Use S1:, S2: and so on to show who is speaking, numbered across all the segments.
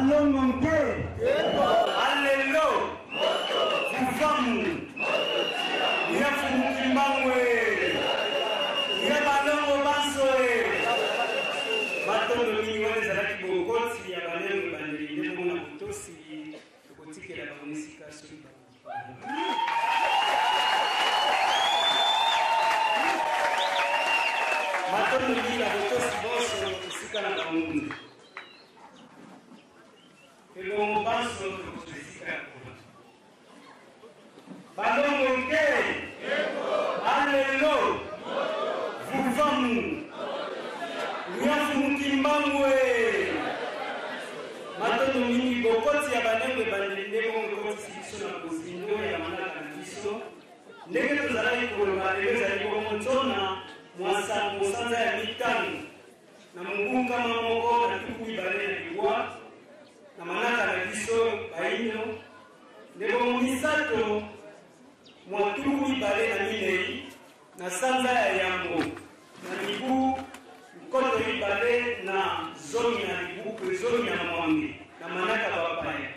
S1: balongo nke alelo kufamu ya fumukimangwe ya balongo bansoe batondo mingi wana ezalaki bokoti ya balongo bandeli nde mona botosi tokotikela bamusika soki batondo mingi ya botosi boso esika na bamundu elongo banso tokosika ya koma balongo nke alelo vuvamu nyafu mukimbangwe matondo mingi bokoti ya banengwe bandende bokoti biso na kozindo ya manaka na biso ndenge tozalaki koloba lelo ezali bongo ntona mwasango sanza ya mitano na mongungama moko na tuku mibale na liwa na manaka na biso baino nde bongo misato mwa tuku mibale na minei na sanza ya yambo na mibu koto mibale na zomi na libuku zomi na mwange na manaka bapaya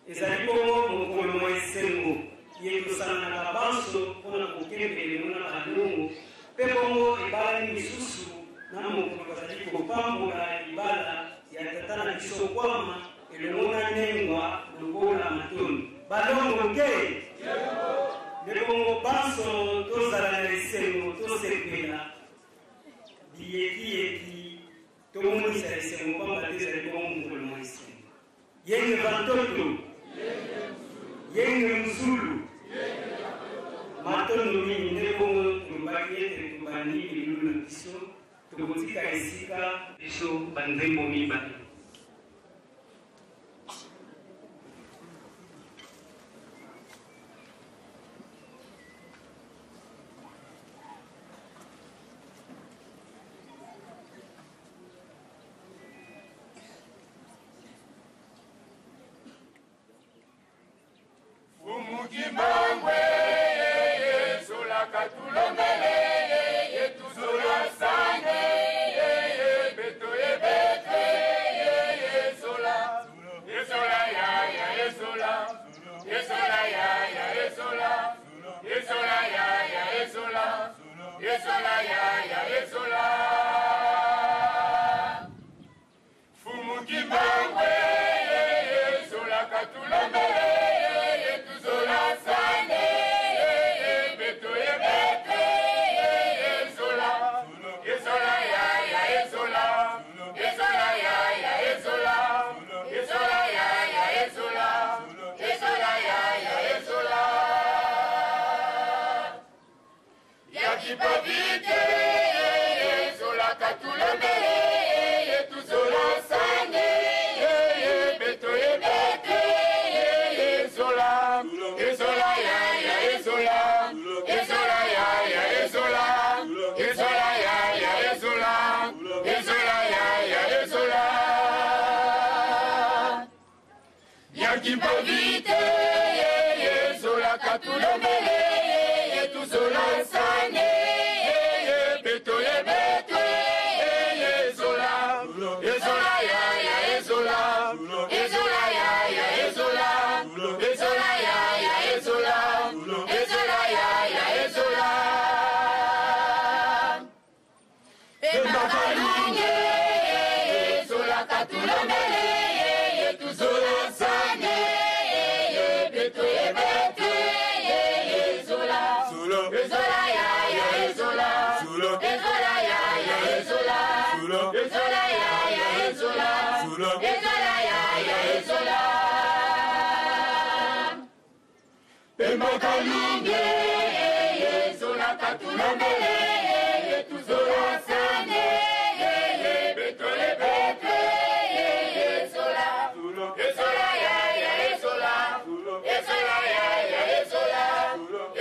S1: ezali bongo mokolo mwa esengo ye tosalanaka banso mpona kokembele mona balongo mpe bongo ebala ni misusu na mokolo bazali kopambola libala ya tata na biso kwama elongo na nengwa lokola matoni balongo nke nde bongo banso tozala na esengo tosepela biyekiyeki tomonisa esengo pamba te ezali bongo mokolo mwa esengo yenge bantoto yenge muzulu matondo mingi nde bongo tolobaki ete tobandi bilulu na biso tokotika esika biso bandembo mibale
S2: Fumukimangwe sola katulomele yetuzola sange beto ebete sola yesola ya yesola yesola ya yesola yesola ya yesola yesola ya yesola Fumukimangwe sola katulomele Yakipavite sola katulomele yetuzola sange beto ebete sola esola ya esola esola ya esola esola ya esola esola ya esola Yakipavite sola katulomele yetuzola sange beto ebete sola esola ya esola esola ya esola esola ya esola esola ya esola emakalunge sola katulomele yetuzola sange beto ebete sola esola ya esola esola ya esola esola ya esola esola ya esola emakalunge sola katulomele yetuzola sange beto ebete sola esola ya esola esola ya esola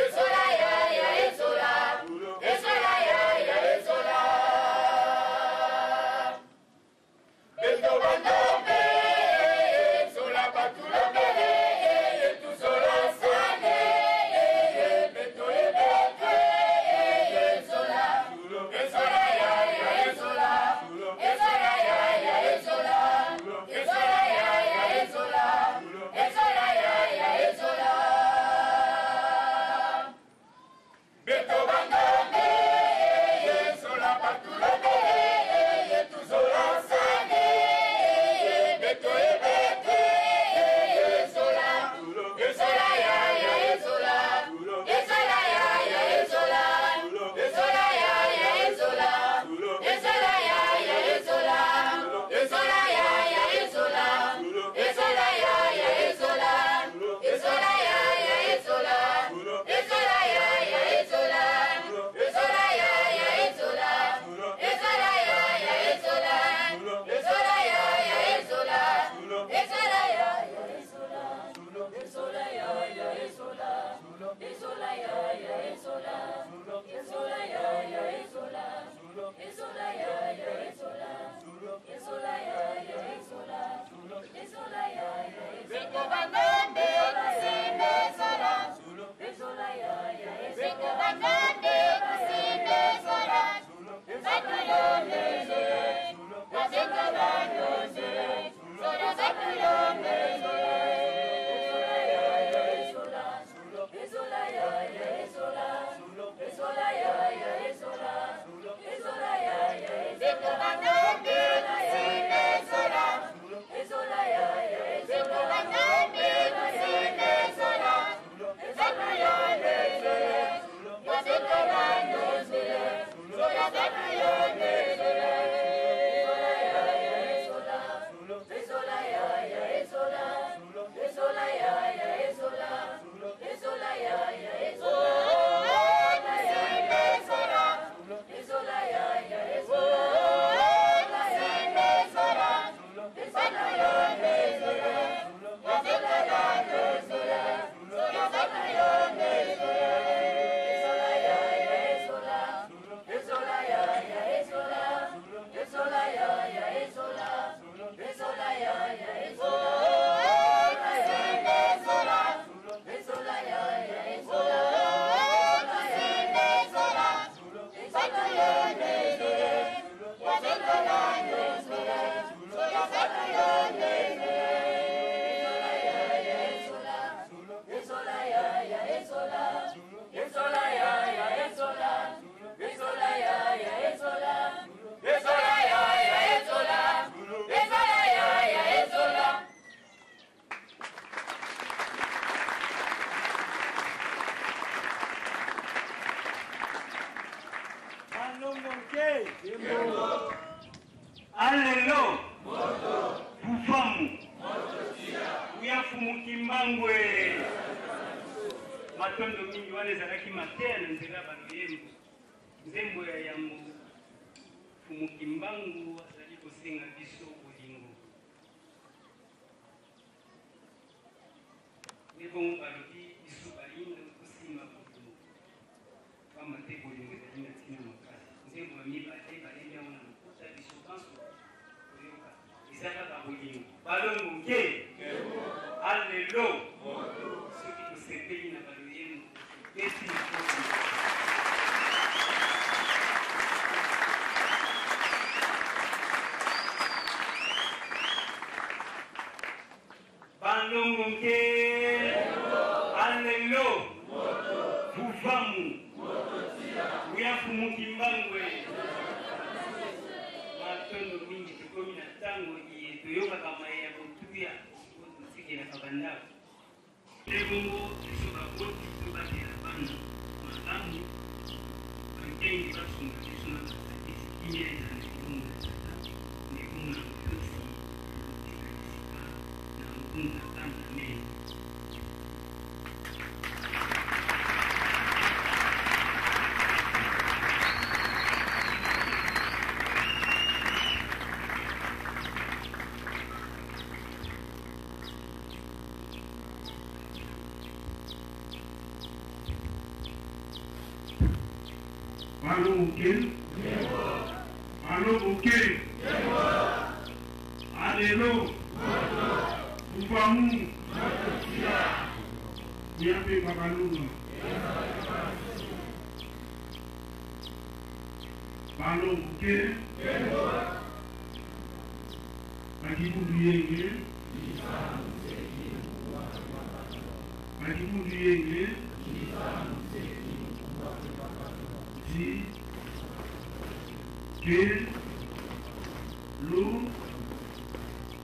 S2: esola ya esola esola ya esola beto bandombe sola katulomele yetuzola sange beto ebete sola
S1: Kimbangwe. Matondo mingi wane zalaki materne nzela bano yembo. Nzembo ya yango Fumu Kimbangu azali kosenga biso bolingo. Nebongo balobi biso balinga kosimba bolingo. Pamba te bolingo ezali na ntina makasi. Nzembo ya mibale balembi yango na lokuta biso banso koyoka. Ezala ba bolingo. Balongo nke. Alelo. Soki tosepeli na balo yembo. Beti na bolingo. Balongonke, alelo, vuvamu, Fumu Kimbangwe. Matondo mingi tukomi na tango iye toyoka kama ya kotuya kotike na kabanda. Lebongo isoka koti tubaki na banda malamu. Kankengi basunga kisuna katisi kinye na nekunga tata nekunga mtosi kutika na mkunga kanda meni.
S3: Allô, Mouké. Allô, Mouké. Allélo. Moukamou. Niape Babalunga. Allô, Mouké. Bakibou Duyenge. Bakibou Duyenge. Dit que l'eau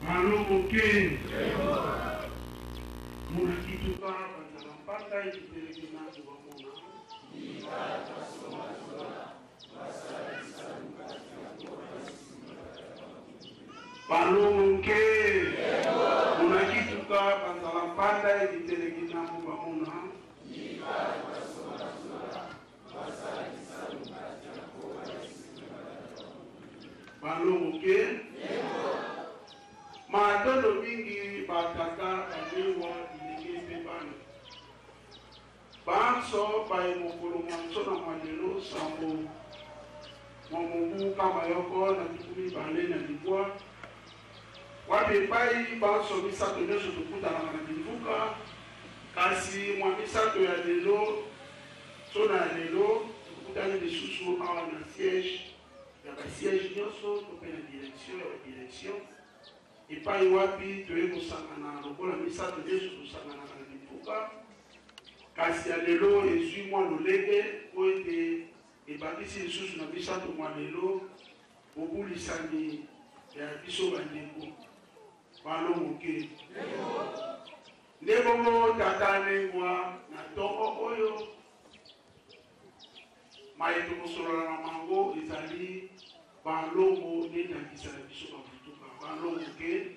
S3: allô ok mon akituka pata ikipelekana kwa mona allô ok mon akituka pata ikipelekana kwa mona Balongoke. Matondo mingi bataka anewa ileke bana. Banso bae mokolo mwanso na malelo sambo. Mwamungu kama yoko na tukumi bale na libwa. Wape pai banso misato nyoso tukuta na manadivuka. Kasi mwamisato ya lelo. Sona ya lelo. Tukuta ni lisusu awa na siège. Il y a un siège nyonso topé na direction et pas iwapi toye kosangana lokola misato nyeso tosangana na lipuka kasi ya lelo ezwi mwa lolenge po ete ebakisi lisusu na misato mwa lelo bobulisani ya biso bandeko balongoke nde bongo tata nengwa na ntongo oyo mayeto kosolola na mango ezali balongo ndendakisa biso bafutuka balongo ke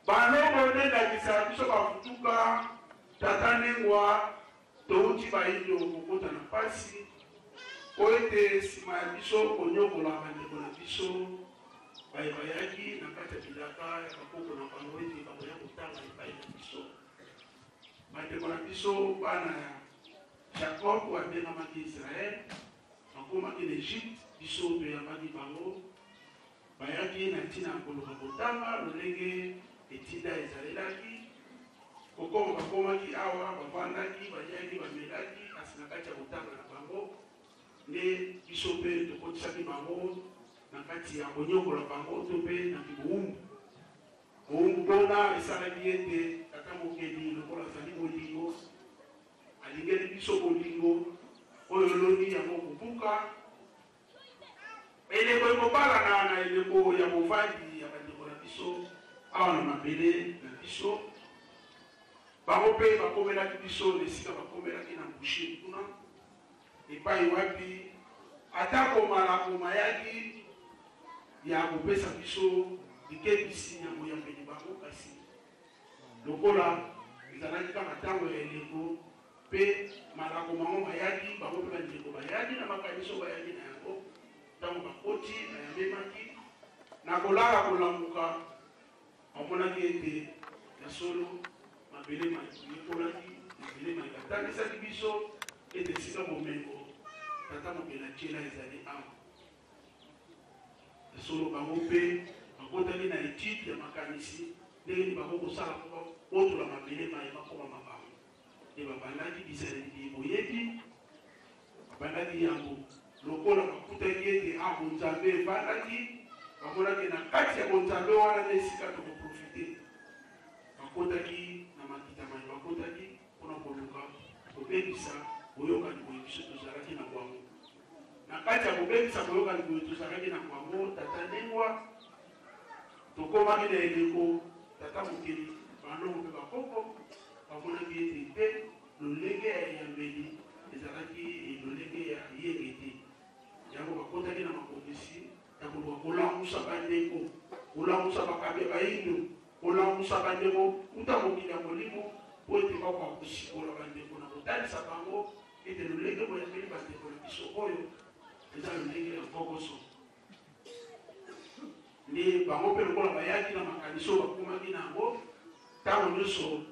S3: balongo ndendakisa biso bafutuka tata nengwa touti bayindo kokota na pasi po ete nsima ya biso konyokola bandeko na biso bayaki na kati ya bilaka ya bakoko na bango ete bakoya kotanga epai na biso bandeko na biso bana ya Jacob abengamaki Israël, akomaki na Egypte, biso toyambaki bango, bayaki na ntina koluka kotanga lolenge etinda ezalelaki, kokoma bakomaki awa bavandaki bayaki bamelaki kasi na kati ya kotanga na bango, nde biso mpe tokotisaki bango na kati ya konyokola bango to mpe na bowumbu. Bowumbu mpona esalaki ete tata mokeli lokola azali bolingo alingeli biso bolingo oyo loni yango kobuka eleko ekobalana na eleko ya bovandi ya bandeko na biso awa na mabele na biso bango mpe bakomelaki biso na esika bakomelaki na boucher kuna epai wapi atako malako mayaki ya kopesa biso likebisi ya moyambeli bango kasi lokola ezalaki kaka ntango ya eleko mpe malako mango bayaki bango mpe bandeko bayaki na makanisi oyo bayaki na yango ntango bakoti nayambemaki na kolala kolamuka amonaki ete ya solo mabelema ekolaki mabelema ekatangisaki biso ete esika bomengo tata mobela tiela ezali awa ya solo bango mpe bakotaki na etude ya makanisi ndenge nini bakokosala otola mabelema ebakoma mabango nde babandaki bisaleli boyebi babandaki yango lokola bakutaki ete bonzambe ebandaki bamonaki na kati ya bonzambe wana na esika tokoprofite bakotaki na makitamani bakotaki mpona koluka kobebisa boyokani boye biso tozalaki na bwango na kati ya kobebisa boyokani boye tozalaki na bwango tata ndengwa tokomaki na eleko tata mokeli bandongo mpe bakoko bamonaki ete te lolenge ya eyambeli ezalaki lolenge ya yenge te yango bakotaki na makomisi ya koluka kolamusa bandeko kolamusa bakabe bayindo kolamusa bandeko kuta mokili ya molimo po ete bakoka kosikola bandeko na kotalisa bango ete lolenge boyambeli bandeko na biso oyo eza lolenge ya kokoso nde bango mpe lokola bayaki na makanisi oyo bakomaki na yango ntango nyonso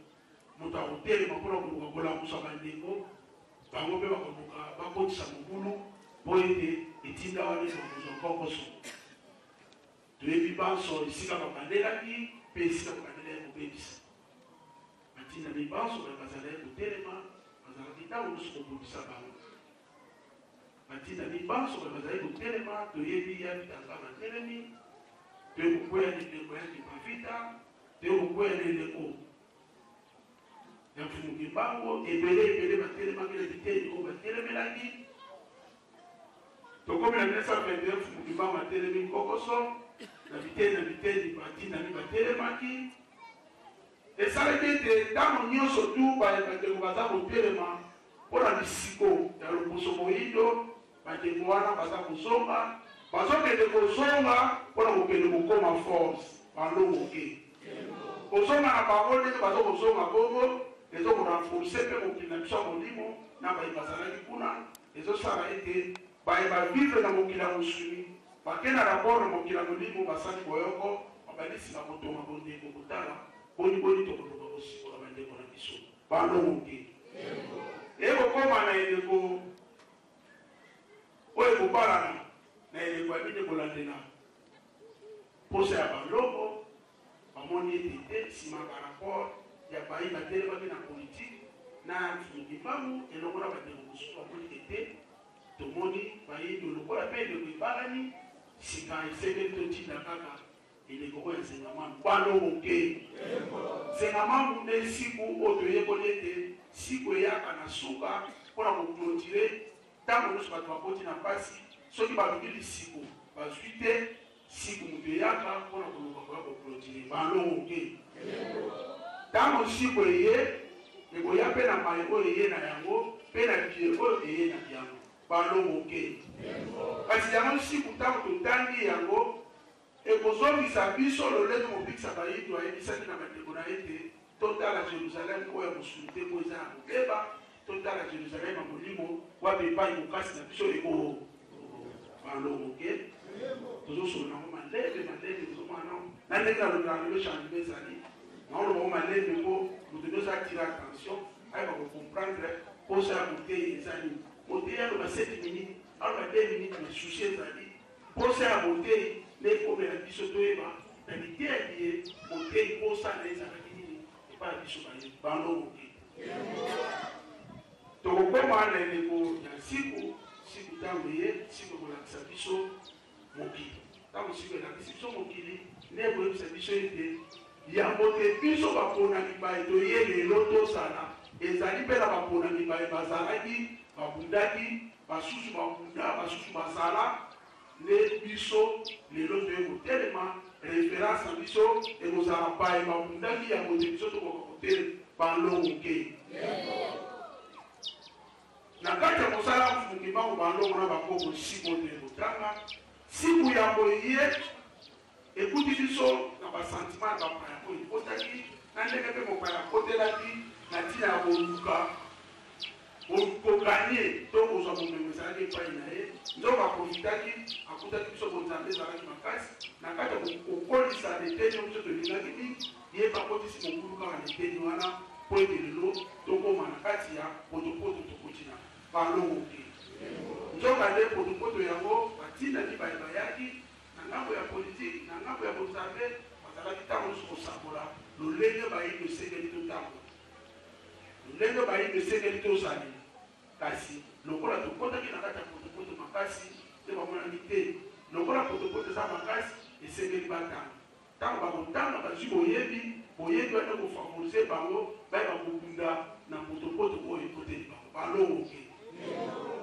S3: moto akotelema mpona koluka kolamusa bandeko bango mpe bakoluka bakotisa mobulu po ete etinda wana ezakozwa kokoso toyebi banso esika babandelaki mpe esika babandelaki kobebisa batinda mibanso bazalaki kotelema bazalaki ntango nyonso kobundisa bango batinda mibanso bazalaki kotelema toyebi ya bitanga batelemi toyekokwea leleko ya kipavita toyekokwea leleko ya mfumuki bango ebele batelemaki na biteni oyo batelemelaki tokomi na 1921 mfumuki bango atelemi kokoso na biteni batindami batelemaki esalaki ete ntango nyonso tu bandeko baza kotelema mpona bisiko ya loposo moyindo bandeko wana baza kozonga bazokende kozonga mpona kokende kokoma force balongoke kozonga na bango ndenge bazokozonga bongo ezokorenforce mpe mokili na biso ya molimo na baye bazalaki kuna ezosala ete baye bavivre na mokili ya mosuni bakenda dabord na mokili ya molimo basali boyoko babandisi bakotonga bondeko kotala boni tokoloba kosikola bandeko na biso balongoke ekokoma na eleko oyo ekobalana na eleko ya bine kolandela posa ya baloko bamoni ete te nsima barapport ya bayi batelemaki na politike na mfumukibangu eloko na bandeko mosusu bamoni ete tomoni bayindo lokola mpe eleko ebalani sika esengeli totinda kaka eleko oyo esengamanu balongoke sengamanu nde siku oyo toyekoli ete siku eyaka na suka mpona koklotire ntango nyonso bato bakoti na mpasi soki baluki lisiko bazwi te siku moto eyaka mpona koluka koya koklotire balongoke ntango siku eye ekoya mpe na mai oyo eye na yango mpe na bie oyo eye na yango balongoke kasi yango siku ntango totangi yango ekozongisa biso lolenge mobikisa bayindo ayebisaki na bandeko na ete totala Jerusalem oyo mosulu te po eza na kobeba totala Jerusalem ya molimo wapi epai mokasi na biso eko balongoke tozosolo nango malebe tozomwana na ndenge alobelaka lelo changement ezali naolobango malebe mpo moto nyonso atire attention ayeba kocomprendre posa ya moteyi ezali moteyi aloba 7 minutes aloba 2 minutes na susi ezali posa ya moteyi nde ekomela biso toyeba na liteyi ye moteyi posa na ezalaki nini epai ya biso balongoke tokokoma na eleko ya siku ntango ye siku ekolakisa biso mokili ntango siku elakisi biso mokili nde ekoyebisa biso ete yango te biso baponami baye toye lelo tosala ezali mpe na baponami baye bazalaki babundaki basusu babunda basusu bazala nde biso lelo toye kotelema référence na biso ekozala baye babundaki yango te biso tokoka kotelema balongoke na kati ya kosala mfungi bango balongo na bakoko siku oyo ekotanga siku yango ye ekuti biso na basentiment ya bapaya oyo ekotaki na ndenge mpe mopaya akotelaki na ntina ya koluka kokanie to kozwa momemo ezalaki epai na ye nzoko aprofitaki akutaki biso bonzambe ezalaki makasi na kati ya kokolisa leteni biso tolingaki mingi ye bakotisi mokulu kaka leteni wana po ete lelo tokóma na kati ya potopoto tokotina balongo te nzoka nde potopoto yango batindaki bayaki na ngambo ya politike na ngambo ya bonzambe bazalaki ntango nyonso kosakola lolenge bayini esengeli totambola lolenge bayini esengeli tozali kasi lokola tokotaki na kati ya potopoto makasi nde bamonaki te lokola potopoto eza makasi esengeli batanga ntango bakotanga bazwi boyebi wana kofavorize bango bayeba kobunda na potopoto oyo ekoteli bango balongo ke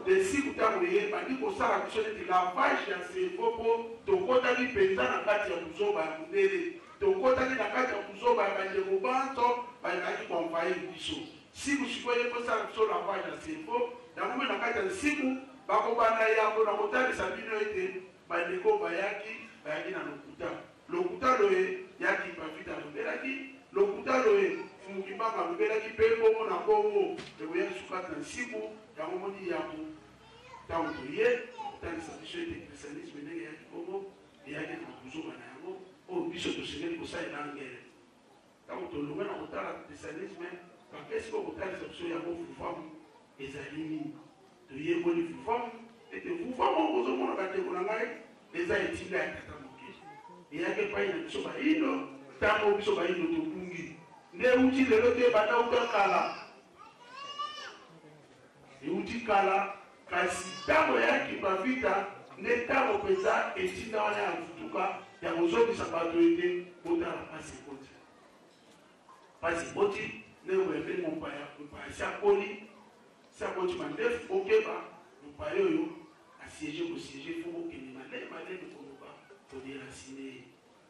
S3: desiku ntango ye bandi kosala biso neti lavage ya cerveau mpo tokotaki mpenza na kati ya buzoba ya mondele tokotaki na kati ya buzoba ya bandeko banto bayebaki koenvahir biso siku sikoyo ekosala biso lavage ya cerveau yango na kati ya siku bakobanda yango na kotalisa bino ete bandeko bayaki na lokuta loye yaki bavita lobelaki lokuta loye fumukibanga lobelaki mpe bongo na bongo ekoyaki sukati na siku yango moni yango ntango toye kotalisa biso ete kristianisme ndenge yaki bongo eyaki na kuzoba na yango oyo biso tosengeli kosalela ngele ntango tolonga na kotala kristianisme bakesi po kotalisa biso yango fufamu ezali nini toyeboli fufamu ete fufamu oyo kozomona bandeko na ngai eza etinda ya tata moke eyaki epai na biso bayindo ntango biso bayindo tobungi nde euti lelo te banda uta kala euti kala kasi ntango yaki bavita nde ntango mpenza etinda wana ya futuka ya kozongisa bato ete kotala pasi ekoti nde oyebeli mopaya siakoti mandefu okeba mopaya oyo asiege kosiege fo okende maleme koloba koderasine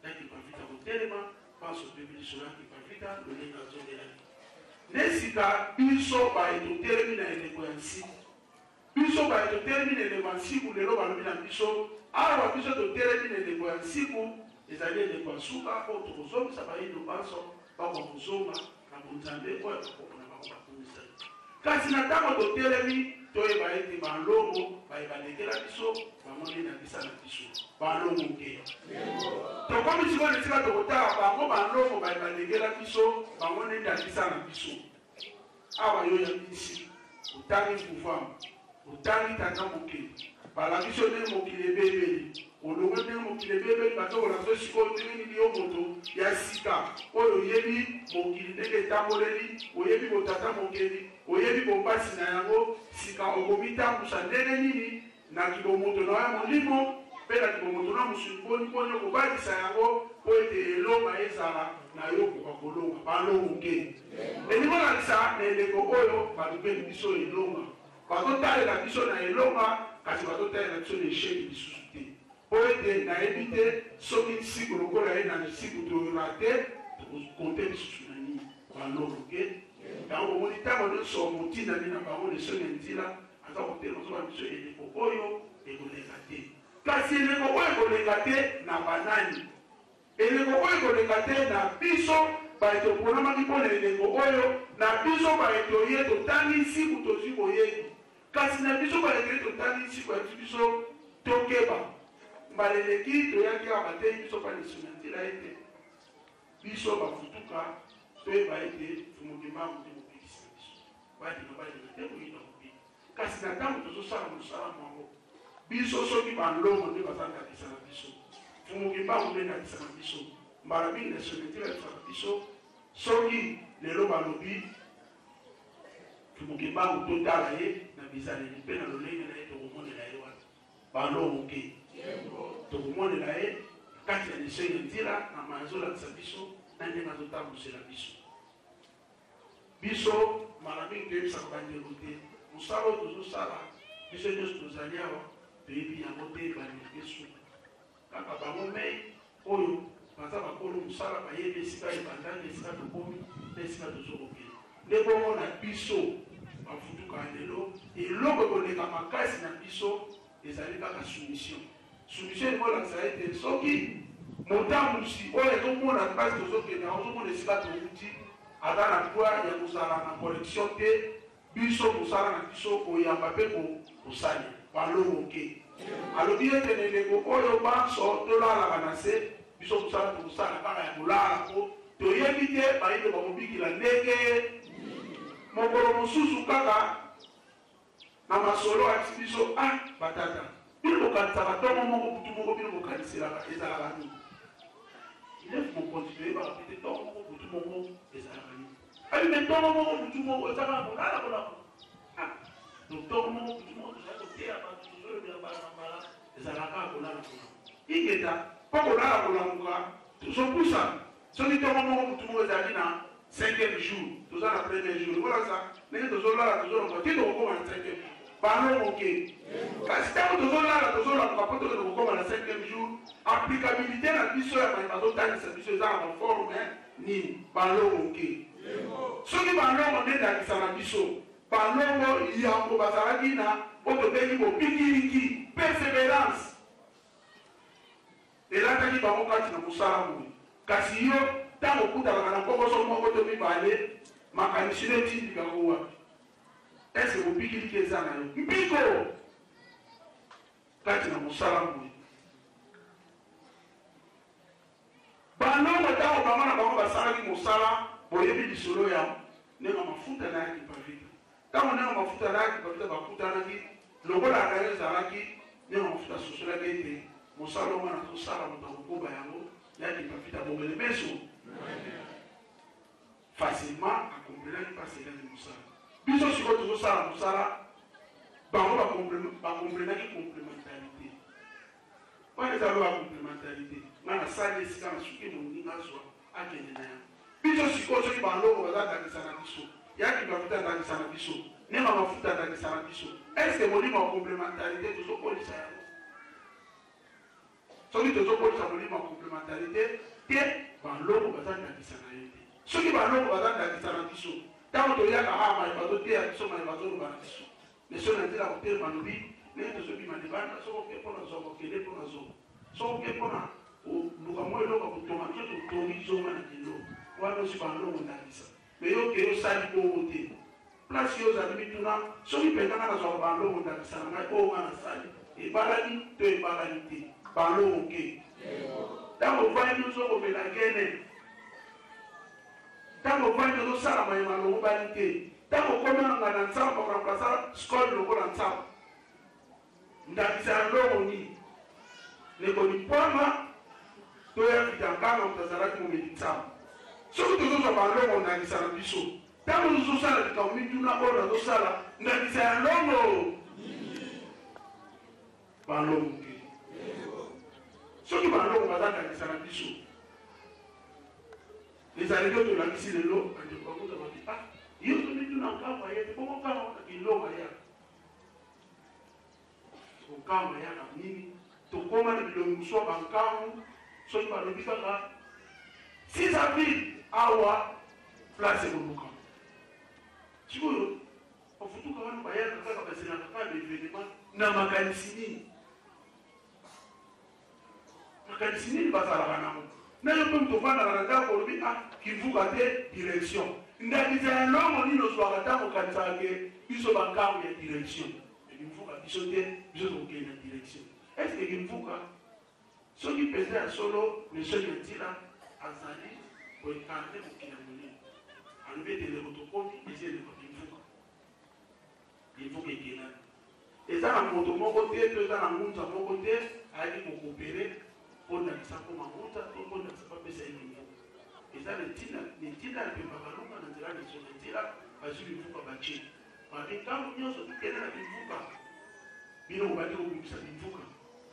S3: yaki bavita kotelema paso pebiliso yaki bavita lolenga azondelaki nesika biso baye totelemi na eleko ya nsiku biso baye totelemi na eleko ya nsiku lelo balobi na biso awa biso totelemi na eleko ya nsiku ezali eleko ya suka po tokozongisa bayindo banso bakokozonga na bonzambe oyo bakokona bakobakumisa kasi na ntango totelemi toyeba ete balongo bayebandekela biso bamoni na bisa na biso balongo ke tokomi sikoyo esika tokotala bango balongo bayebandekela biso bamoni na bisa na biso awa yo ya bisi otangi pouvoir otangi tata mokili balakisi yo ndenge mokili ebebeli olongo ndenge mokili ebebeli batokola so sikoyo ndenge nini yo moto ya sika oyo oyebi mokili ndenge etamboleli oyebi botata mokili oyebi bombasi na yango sika okomitambusa ndenge nini na kibomoto na ya molimo mpe na kibomoto na mosuni mponi okobakisa yango mpo ete elonga ezala na yo kokolonga balongo ke elingo nalisa na eleko oyo balobeli biso elonga batotalela biso na elonga kasi batotalela biso na esheki lisusu te mpo ete nayebi te soki nsiku lokola ye na nsiku toyola te tokonte lisusu na nini balongo ke yango omoni ntango nyonso motindami na bango lesoni ya nzela aza kotelema soba biso eleko oyo ekoleka te kasi eleko oyo ekoleka te na banani eleko oyo ekoleka te na biso baye toponamaki mpona eleko oyo na biso baye toye totangi nsiku tozwi boyebi kasi na biso baye toye totangi nsiku yaki biso tokeba mbaleleki toyaki awa batei biso pa lesoni ya nzela ete biso bafutuka toyeba ete fumokembango nde mopekisa biso balinga balinga te koyina kobi kasi na ntango tozosala mosala mwango biso soki balongo nde bazandakisa na biso fumokembango nde ndakisa na biso mbala mingi na sonetila efaka biso soki lelo balobi fumokembango totala ye na bizaleli mpe na lolenge na ye tokomonela ye wana balongo ke tokomonela ye kati ya lesoi ya nzela na mazolakisa biso na ndenge azotambusela biso biso mbala mingi toyebisaka bandeko te mosala oyo tozosala biso nyonso tozali awa toyebi yango te bandeko esuka kaka bango mei oyo baza bakolo mosala bayebi esika ebandaki esika tokomi na esika tozokokende nde bongo na biso bafutuka lelo eloko ekoleka makasi na biso ezali kaka soumission soumission ekolakisa ete soki motambusi oyo ezomona mpasi tozokende ozomona esika touti aza na droit ya kozala na collection te biso mosala na biso koyamba mpe kosali balongo ke alobi ete ndeko oyo banso tolalaka na se biso mosala tokosala kaka ya kolala po toyebi te bayinde bakobikila ndenge mokolo mosusu kaka na masolo akisi biso batata bino bokanisaka ntongo moko butu moko bino bokaniselaka ezalaka nini ilef mokontinue ebaka pete ntongo moko butu moko ezalaka nini abi me ntongo moko butu moko ezalaka kolala kolako ntongo moko butu moko tozali koteya bato tozolobela balambala ezalaka kolala kolako ingeta mpo kolala kolamuka tozopusa soki ntongo moko butu moko ezalaki na 5e jour toza na 1er jour kolasa ndenge tozolala tozolamuka ti tokokoma na 5e jour balongo ke kasi ntango tozolala tozolamuka mpo toke tokokoma na 5e jour applicabilité na biso ya mayeba totangisa biso eza na baforme nini balongo ke soki balongo nde ndakisa na biso balongo yango bazalaki na oyo tobengi bopikiliki persévérance elataki bango kati na mosala boye kasi yo ntango okutalaka na kokoso moko to mibale makanisi nde etindikaka wapi ese bopikiliki eza na yo mpiko kati na mosala boye balongo ntango bango na bango basalaki mosala boyebi lisolo ya ndenge mafuta nayaki pavita ntango ndenge mafuta nayaki pavita bakutanaki lokola nayo ezalaki ndenge mafuta asosolaki ete mosala omo na tosala moto akokoba yango yaki pavita bongele meso facilement akomplelaki mpasi elaki mosala biso sikoyo tozosala mosala bango bakomplenaki complémentarité wana ezalo ya complémentarité nga nasali esika na suki moninga azwa akende na yango biso sikoyo soki balongo baza ndakisa na biso yaki bafuta ndakisa na biso nema mafuta ndakisa na biso eske molimo ya complémentarité tozokolisa yango soki tozokolisa molimo ya complémentarité te balongo baza ndakisa na yo te soki balongo baza ndakisa na biso ntango toyaka mayeba toteya biso mayeba toloba na biso leso na nzela kotelema lobi ndenge tozobima libanda soko ke mpona zwa kokende mpona zo soko ke mpona luka mo eloko kotonga biso totongi zonga na kilo wana osi balongo ndakisa me yo ke osali bongo te place yo ozali mituna soki mpenza nga nazwaka balongo ndakisa na ngai oyo nga nasali ebalani to ebalani te balongo ke ntango ovandi ozokomela gene ntango ovandi ozosala mayema longo bali te ntango okomanga na nsambo bakoramplasa skole lokola nsambo ndakisa ya longo nini lekoni mpwanga toyafita nkanga moto azalaki momeli nsambo soki tozozwa balongo ndakisa na biso ntango tozosala likambo mituna oyo nazosala ndakisa ya longo balongo te soki balongo baza ndakisa na biso ezalaki oyo tolakisi lelo bandeko bakuta bati yo tomituna nkamba ye bongo kama wana kilonga ya okamba ya na nini tokoma na bilongi mosusu ya bankangu soki balobi kaka 6 avril awa place ekoluka sikoyo bafutuka wana bayaka kaka bazelaka kaka baevenema na makanisi nini makanisi nini bazalaka nango nayo mpe tovandaka na ndako olobi kivuka te direction ndakisa ya longo nini ozwaka ntango okanisaka ke biso bankango ya direction ekimvuka biso te biso tokokende na direction eske ekimvuka soki mpenza ya solo lesoni ya ntina azali koekarte mokili ya monene alobi ete eleko tokomi eza eleko kimvuka kimvuka ekelani eza na moto moko te to eza na ngunza moko te ayaki kokopere mpo ndakisa mpo mangunza to mpo ndakisa bapesa ye kimvuka eza netina epemba balonga na nzela leso na nzela bazwi bimvuka bace babi ntango nyonso tokende na bimvuka bino kobandi kokumisa bimvuka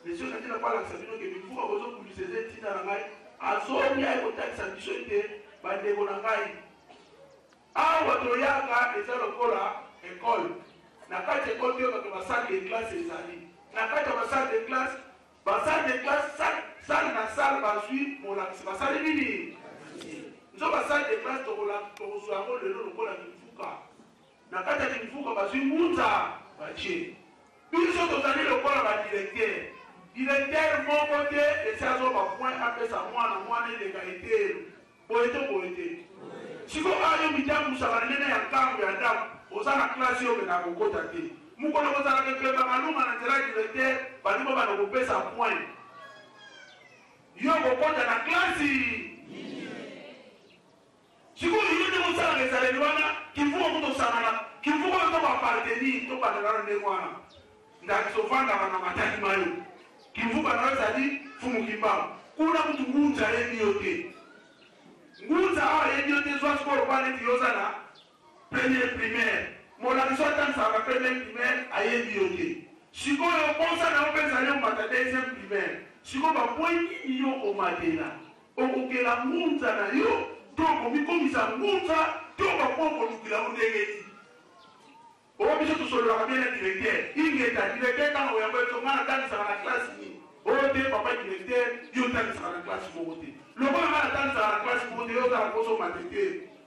S3: leso na nzela balakisa bino ke bimvuka bozokumisa eza etina na ngai azomi aye kotakisa biso ete bandeko na ngai awa toyaka eza lokola ekole na kati ekole te bato basale de classe ezali na kati ya basale de classe sale na sale bazwi molakisi basale nini nzo basale de classe tokozwa yango lelo lokola kimvuka na kati ya kimvuka bazwi ngunza bacie biso tozali lokola badirecteur directeur moko te esi azoba point apesa mwana ilégalité boyete siko ayo mitambusaka nene ya nkambo ya ndako oza na klase oyo na kokota te mukolo kozalaka ekeba malunga na nzela directeur balingo bana kopesa point yo kokota na klasi siko iyo nde kosalaka ezaleli wana kifuko kutosangana kifuko oyo tobapartenir tobandelana ndenge wana ndaki sovandaka na mataki mayo kivuka nayo ezali fumu kimbangu kuna kutu ngunza yebi yo te ngunza awa yebi yo te zwa sikolo kwa neti yoza na premier primaire molakisi atanisaka premier primaire ayebi yo te sikoyo okosa na yo mpe ezali omata deuxième primaire sikoyo bapointi nini yo omatela okokela ngunza na yo to okomikomisa ngunza to bapo okolukila yo ndenge ti oyo biso tosololaka bien na directeur ingeta directeur ntango oyamba etonga natanisaka na klase nini oyo te papa directeur yo otanisaka na klase moko te lokola nga natanisaka na klase moko te yo ozala koso mate te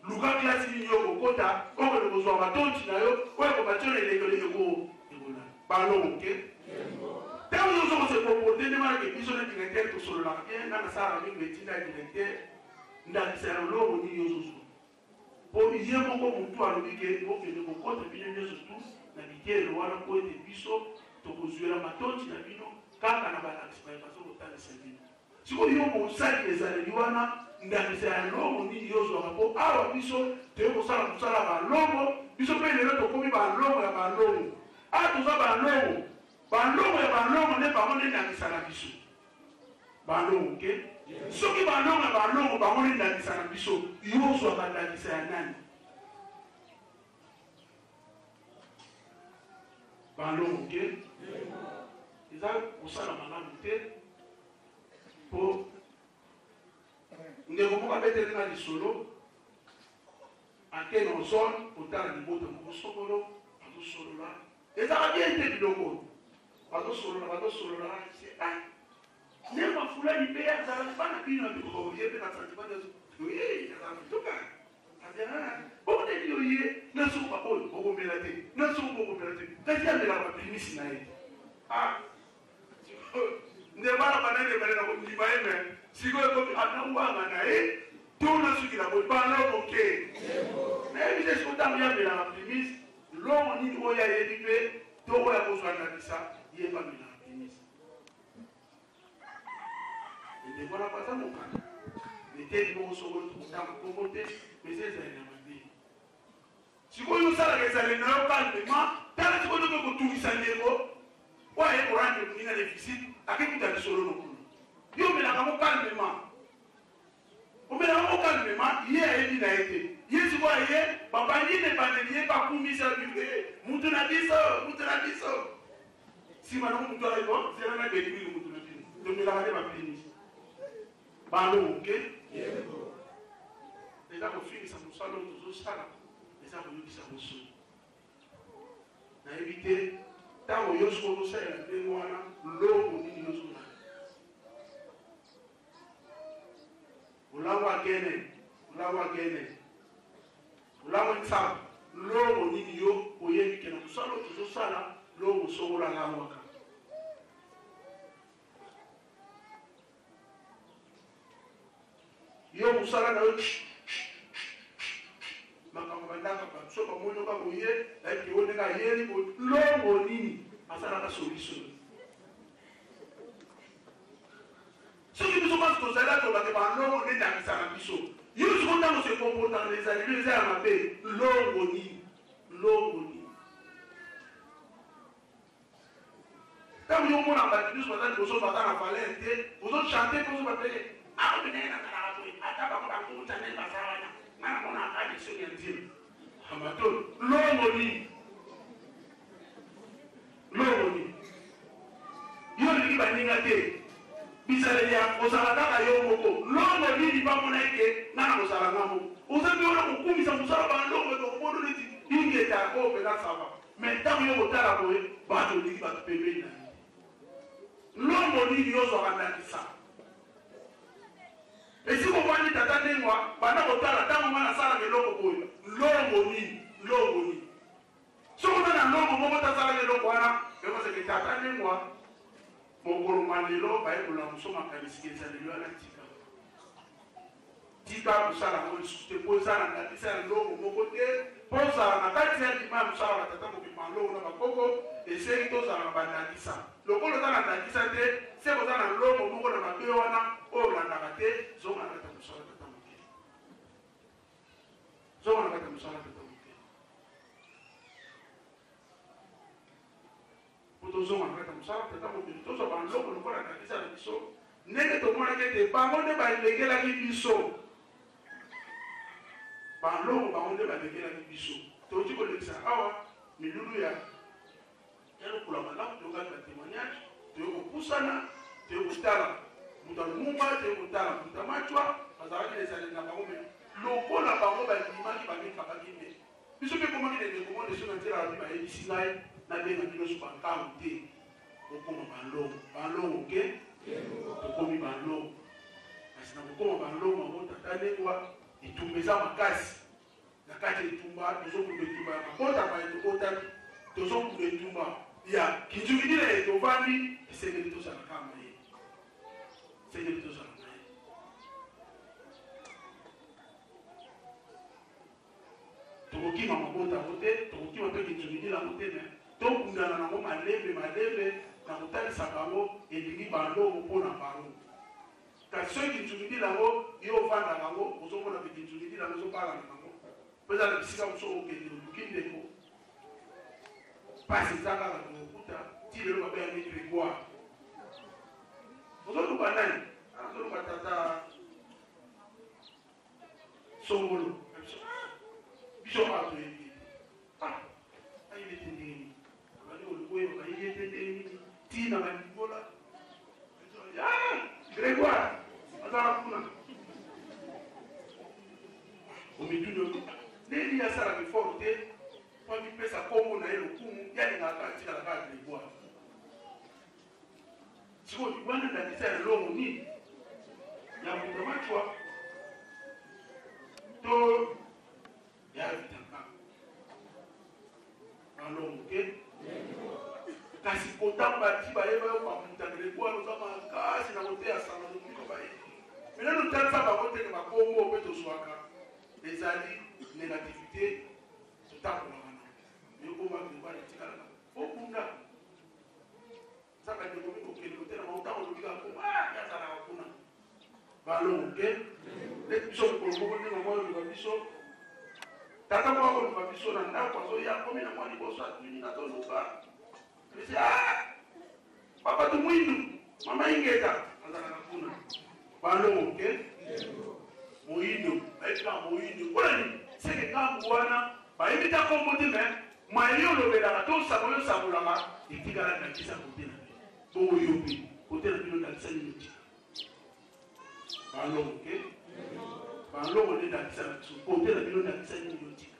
S3: luka klase nini yo kokota okende kozwa batonti na yo oyo kobatio elekele ekola balongo ke ntango nyonso kosekomporte nde manake biso na directeur tosololaka bien nga nasalaka mingi etinda ya directeur ndakisa ya lolongo nini yozozwa po ye moko mutu alobi ke okende kokota bino nyonso tu na bikelo wana po ete biso tokozwela matonti na bino kaka na balakisi bayebaso kotalisa bino sikoyo yo mosali ezaleli wana ndakisa ya longo nini yozwaka po awa biso toye kosala mosala balongo biso mpe lelo tokomi balongo ya balongo awa toza balongo ya balongo nde bango nde ndakisa na biso balongo ke soki balongo ya balongo bango nde ndakisa na biso yozwaka ndakisa ya nani balongo ke eza kosala malamu te po ndeko moko abeteli na lisolo ake na zone otala libota moko sokolo bazosolola ezaka bien te biloko bazosolola se ai ne mafulani mpe azala bana bino ye mpe na santima azala fitoka boneli oye nasuku oyo okomela te nasuku okomela te kasi amelaka baprimisi na ye nde bana banene balela kondima ye me sikoyo ekomi anawanga na ye to nasukila boye balongo ke nayebi te siko ntango yamelaka primisi longo nini oyo ayebi mpe to oyo akozwandakisa ye bamelaka primisi ndekwana baza mokanda eteli moko sokolo tokotanga kongo te mese ezali na mabe sikoyo osalaka ezali na yo kalmema tala sikoyo toke kotungisa ndeko oyo aye korande moninga na visite akekuta lisolo nokulu yo omelaka mo kalmema omelaka mo kalmema ye ayebi na ye te ye sikoyo aye babandine bandeli ye bakumisa bie mutu na biso nsima nango mutu ayo zela na bedimili mutu na bino tomelaka nde baprimisi balongo ke eza kofingisa mosala oyo tozosala eza koyokisa bosolo nayebi te ntango yo soko ozosalela ndenge wana longo nini yozona olango akene olango nsambo longo nini yo oyebi ke na mosala oyo tozosala longo sokola langwaka yo mosala na yo makambo bandaka baso bamoni oka boye ayeke o ndenge ayeli longo nini asalaka solution soki biso kasi tozali tolobake balongo nde ndakisaka biso yo siko ntango sekomportaka na ezaleli eza ya mabe longo nini ntango yo omona bato biso baza liboso baza na valere te ozochante mposo bapele akobenenge na kalaka boye ata bango bakunza ndenge basala wana ngana mona akadiksion ya nzima amatoni longo nini yo lingi baninga te bisaleli ya kozala kaka yo moko longo nini bamona eke ngana kozala nga moko oza mpe wana kokumisa mosala balongo ekokomono neti ingeta oyo mpena sava me ntango yo kotala boye bato lingi bato pembeni na ye longo nini yozwaka ndakisa esi kovandi tata ndengwa banda kotala ntango mwana asalaka eloko boye longo nini soki oza na longo moko tasalaka eloko wana ekoseke tata ndengwa mokolo malelo bayekola musoma kanisikeza lelo ala tika tika kusala ngo lisusu te mpo eza na ndakisa ya longo moko te mpo ozala na kati ya lima ya mosala batata mobima longo na bakoko esengeli tozala na bandakisa lokolo oza na ndakisa te se koza na longo moko na mabe wana oyo olandaka te zonga na kati ya mosala tata moke zonga na kati ya mosala tata moke po tozonga na kati ya mosala tata mokili tozwa balongo lokola ndakisa na biso ndenge tomonaki ete bango nde balengelaki biso balongo bango nde balengelaki biso toki kolekisa awa milulu ya lokula malamu toyokai ba témoignage toyo kopusana toyo kotala moto alumumba toyo kotala moto amachwa bazalaki ezali na bango me lokola bango bandimaki bamekabaki nde biso mpe komaki na endekomo ndeso na nzela babi bayebisi ngai nabenga bino so bankango te okoma balongo balongo ke tokomi balongo kasi na kokoma balongo yango tata ndengwa etumba eza makasi na kati ya etumba tozokuba etumba ya mabota baye tokotaki tozokuba etumba ya kinzukidila ye tovandi esengeli tozala kama ye esengeli tozala na ye tokokima mabota yango te tokokima mpe kinzukidila yango te me tokundana nango malembe na kotalisa bango elingi balongo mpo na bango kasi soki kinzukidila yango yo ovanda bango ozomona mpe kinzukidila yango ozobala na bango mpo eza na bisika mosuku okende oluki ndeko pasi eza kaka tokokuta ti lelo babengi grégoire ozoluka nani ozoluka tata songolo biso kaka toyebi ayebete ndenge bali olukoyo bayebete ndenge tina balikola grégoire azala kuna omituni ndeni asalaka effort te mpo mipesa kombo na ye lokumu yalingaka atikala kaka grégoire sikoyo wana ndakisa ya longo nini ya moto amachwa to ya vitaka balongo te kasi kotango bati bayeba yo bamuta grégoire oza makasi na koteya sanga lomiko bayebi minano talisa bango teke bakombo mpe tozwaka ezali négativité totambolaka na yokoma grégoire etikalaka okunda saka ndeko miko okende kotela maotango olobika koma yazalaka kuna balongo te leti biso mokolo moko ndenge mwa oloba biso tata moko oloba biso na ndako azoya komi na mwa liboso atuni nazoluka esi papa tu mwindu mama ingeta azalaka kuna balongo te moyindo bayebika moyindo kolani seke ngambu wana bayebita kombo te me maye olobelaka tosako yosakolaka etikala ndakisa kote na bino to oyo mpe kote na bino ndakisa nini tika balongo te balongo nde ndakisa na biso kote na bino ndakisa nini yo tika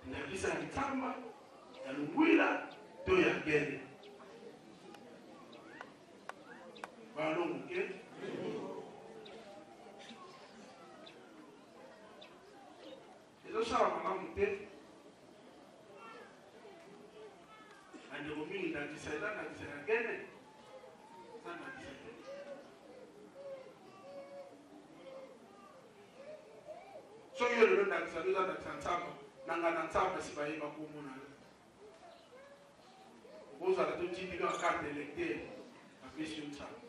S3: ndakisa ya ntamba ya lungwila to ya gene balongo ke ezosala malamu te andeko mingi ndakisa eza ndakisa ya gene eza ndakisa te soki yo lelo ndakisa to eza ndakisa ntsamba nanga na ntsamba si bayeba komona yo okozala totindika carte électeur apesi yo ntsamba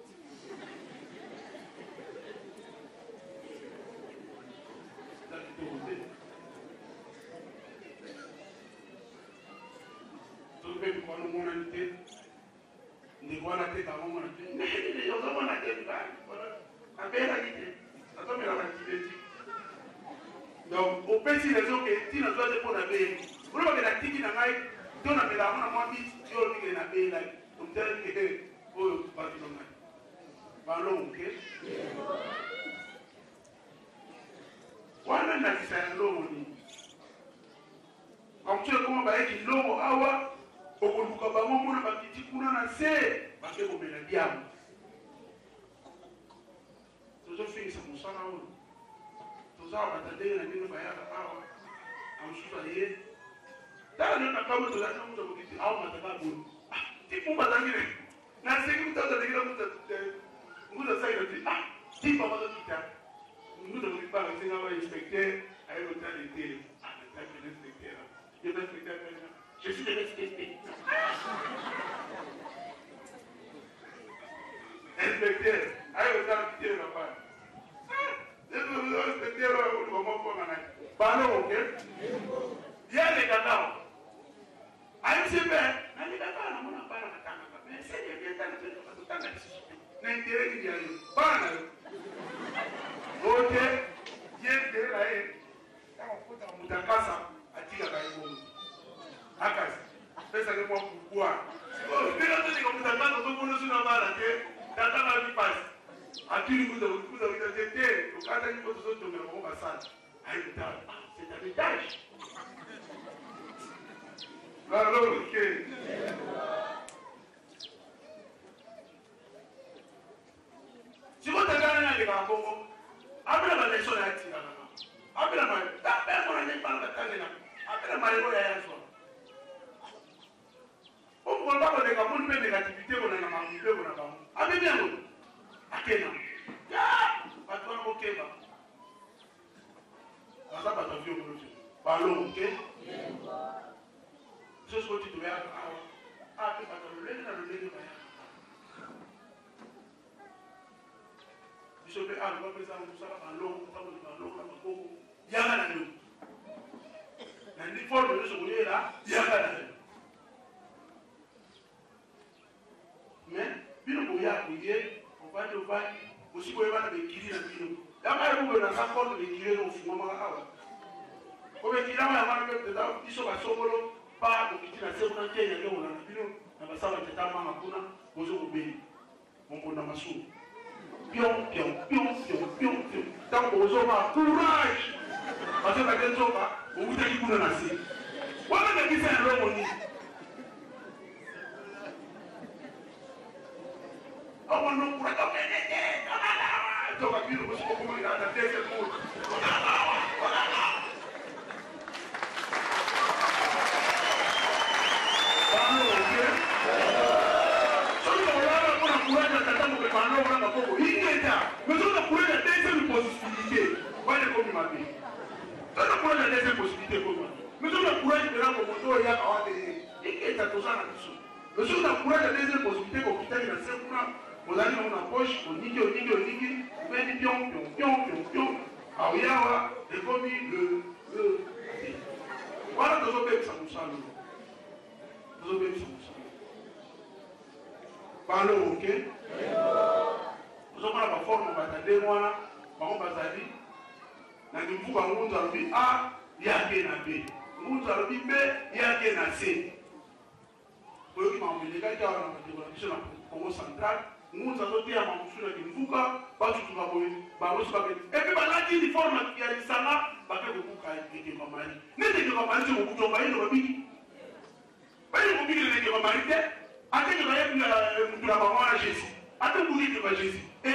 S3: tobe mikono monani te ndeko wana te kamomona te nini ozomona te abelaki te azomelaka tibeti donc opesi rezoke ntina zwa te mpo na beli olobake na tiki na ngai to na melaka mona mwa biti ti olobike na belaki omitelakike oyo bakino ngai balongo ke wana ndakisa ya longo nini bamutu ekoma bayeki longo awa okoluka bango mona bakiti kuna na se bake komela diamo tozofingisa mosala oyo tozala bata ndenge na ndenge bayaka awa amosusu aye tala ndio kama mtu lazima mtu mkiti au mataka buni tipu bazangire na sisi mtu atagira mtu nguza sasa ndio tipu ambazo kita mtu mkipanga singa wa inspecteur ayo tali tele anataka inspecteur je vais inspecteur je suis le inspecteur inspecteur ayo tali tele na pale ndio inspecteur wa kwa mama bana okay yale kakao aisibe nani kakao na mbona bana katanga mais c'est bien tena tutanga na intereni ya bana wote yende la kama kuta mtakasa atika kaibo akasi pesa ni kwa kukua bila tu nikamtakasa kwa mbona sina bana ke tatanga vipasi atili kuza tete tukata nyimbo zote tumeomba sana haikuta c'est un étage. Alors, ok. Si vous avez un Congo, après la leçon de la après la maille, après la maille, après la maille, on ne peut pas avoir des négativité, on a manipulé, on a pas. Avec bien, à quel nom? Pas toi, ok, va. Ça va t'en faire aujourd'hui. Parlons, ok? Je suis au-dessus de la ah, tu vas te lever dans le nez de Maya. Je suis à l'eau, mais ça va dans l'eau, ça va dans l'eau, ça va il y a la nuit. L'uniforme de ce là, il y a la nuit. Mais, puis le bouillard, on va le voir, aussi pour avoir des guillis dans le film. La mère vous dans sa porte de guillis au fond, maman. Comme il y a un moment dedans, ils sont à Somolo. Pas de petit la seconde qui est là on a vu na basaba tetama makuna bozo kubeli mongo na masu pion tant bozo ma courage parce que la nzoka ubuta kikuna na si wala na kisa roho ni awo no kura ka benete toka bilo bozo ko na tete mo mais on a pour la deuxième possibilité. Voilà comme il m'a dit. On a pour la deuxième possibilité comme moi. Mais on a pour la deuxième possibilité qu'on quitte la seconde. On a dit on approche, on dit, on met des pions. Ah oui, et comme le. Voilà, nous avons ça nous sommes. Nous avons ça nous sommes. Parlons, ok? Nous avons la forme, on va t'aider, moi, on va t'aider. Nous avons dit A, il y a un B. Nous avons dit B, il y a un C. Pour eux qui m'ont dit, les gars qui ont été dans le Congo central, nous avons dit à ma moussure de Mouka, pas tout le monde, et puis, la dit, forme qui a dit ça là, parce que vous avez été comme mari. N'était que comme mari, vous avez envoyé le bébé. Pas le bébé, il était comme mari, à quel moment il y a la maman à Jésus. À tout bout de Jésus. Et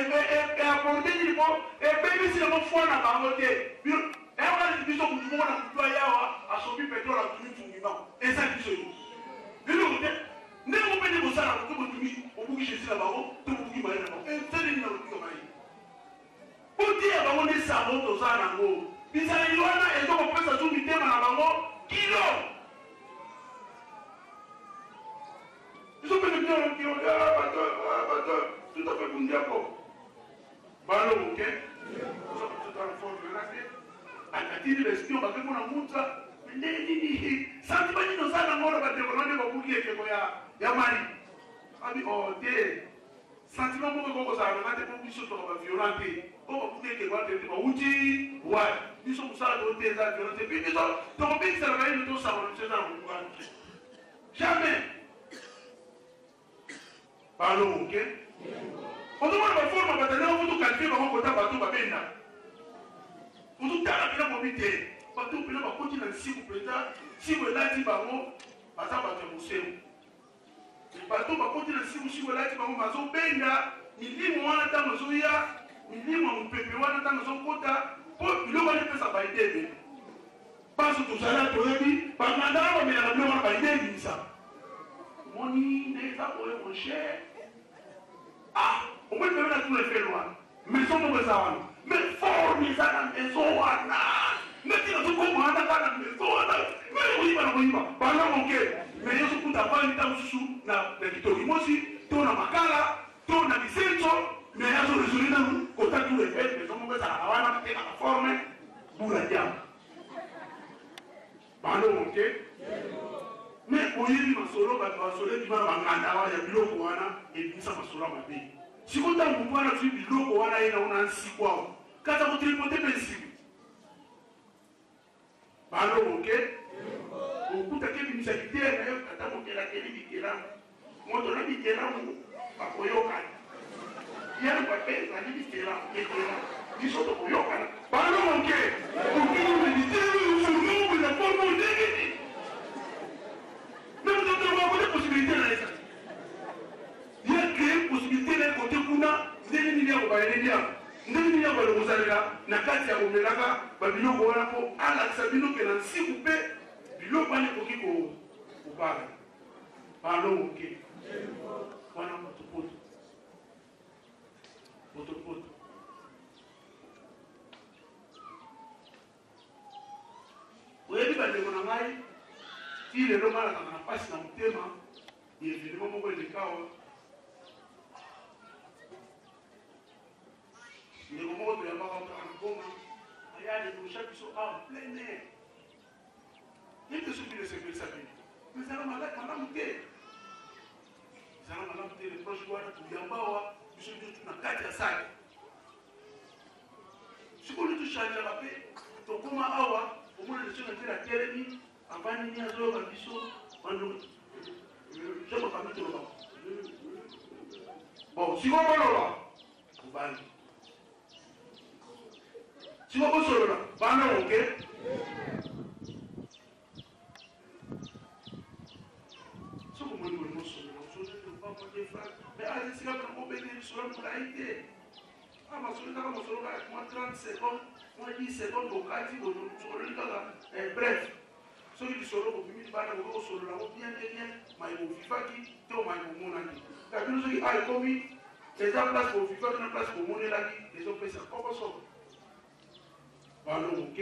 S3: apporter du mot, et même si le mot foi n'a pas voté, et on a dit que tout le monde a pu à son but pétrole à tout le monde. Et ça, c'est ce nous. Ne vous mettez pas ça dans tout le monde, au bout de Jésus là-bas, tout le monde qui m'a dit là-bas. Et c'est le nom de Maï. Pour dire à mon des sabots dans un anneau, ils allaient loin et donc on peut s'ajouter à l'anneau, kilo. Ils ont fait le bien, qui ont dit, tout à fait bon diable. Ballon, ok? Nous sommes tout à la forme de la vie. À titre d'espion, parce que mon amour, ça, sentiment d'innocent dans mon amour, on va boucler que ya mari. Abi, oh, t'es. Sentiment pour que ça a été pour que ça soit violent. On va boucler que moi, t'es pas outil. Ouais. Ils sont pour ça, t'es violent. Puis, ils ont tombé, ça va être tout ça, on sait ça, jamais. Parlons, ok? On demande la forme, on va calculer comment on va bateau, on va bien. On va faire la mobilité. Bateau, on va continuer si vous plaît, si vous l'avez dit, on va faire le bateau, on va continuer si vous l'avez dit, on va faire benda, il moi on attend nos oya, il dit moi on peut on attend nos quota, pour le va faire ça va aider. parce que tozala toyebi banganda bamela biloko wana bayebisa moni neza koye mon cher omoni peme na tout le fait wana maison moko eza wana mais forme eza na maison wana netina tokoma wana kaka na maison wana mais koyiba na koyiba bana moke mais yo sokuta bani ta mosusu na kitoki mosi to na makala to na bisenso mais azo résoudre nanu kota tout le fait maison moko ezalaka wana te na forme bula diable bana moke mais oyebi masolo bato basoleki bana banganda wana ya biloko wana ebimisa masolo mabe sikota mutu wana tui biloko wana ye naona nsiku awa kata kotripote mpe nsiku bana moke okutaki ebimisaki te na yo kata mokelakeli bikelamu moto na bikelamu bakoyokana yana bape ezali bikelamu ekelamu biso tokoyokana bana moke okili mediteri surnombre na forme ondengeni même dans le monde, il y a des possibilités dans les gens. Il y a créé possibilité de côté kuna, ndeni milliards ba elendia, ndeni milliards ba lozalera, na kati ya omelaka, ba biloko wana po ala sabino ke na nsiku pe biloko wana koki ko bala. Ba lo oke. Wana motopoto. Motopoto. Oyebi ba ndeko na ngai il est normal dans la passe dans le thème, il est évidemment mon de cas. Il est moment de l'avoir en commun. Il y a des bouchons qui sont en plein air. Il y a des choses qui ne se peuvent pas. Mais ça va mal à monter. Ça va mal à monter les proches voix pour Yambawa, je suis tout dans 4 à 5. Si vous voulez tout changer la paix, donc comment awa, au moins les choses de la terre, avant de faire un biseau, je me famille de l'eau. Bon, si vous voulez là, vous allez. Si vous voulez là, vous allez, ok? Si vous voulez là, mais allez, si vous voulez là, vous allez. Ah, ma soeur, quand vous allez là, moi 30 secondes, moi 10 secondes, vous allez, vous allez, bref. Ceux qui sont là, vous pouvez bien, mais vous vivez qui, vous monaki. Quand nous sommes à l'économie, les gens place pour vivre dans la place pour monnaie là, les gens pèsent encore pas ça. Ballon, ok?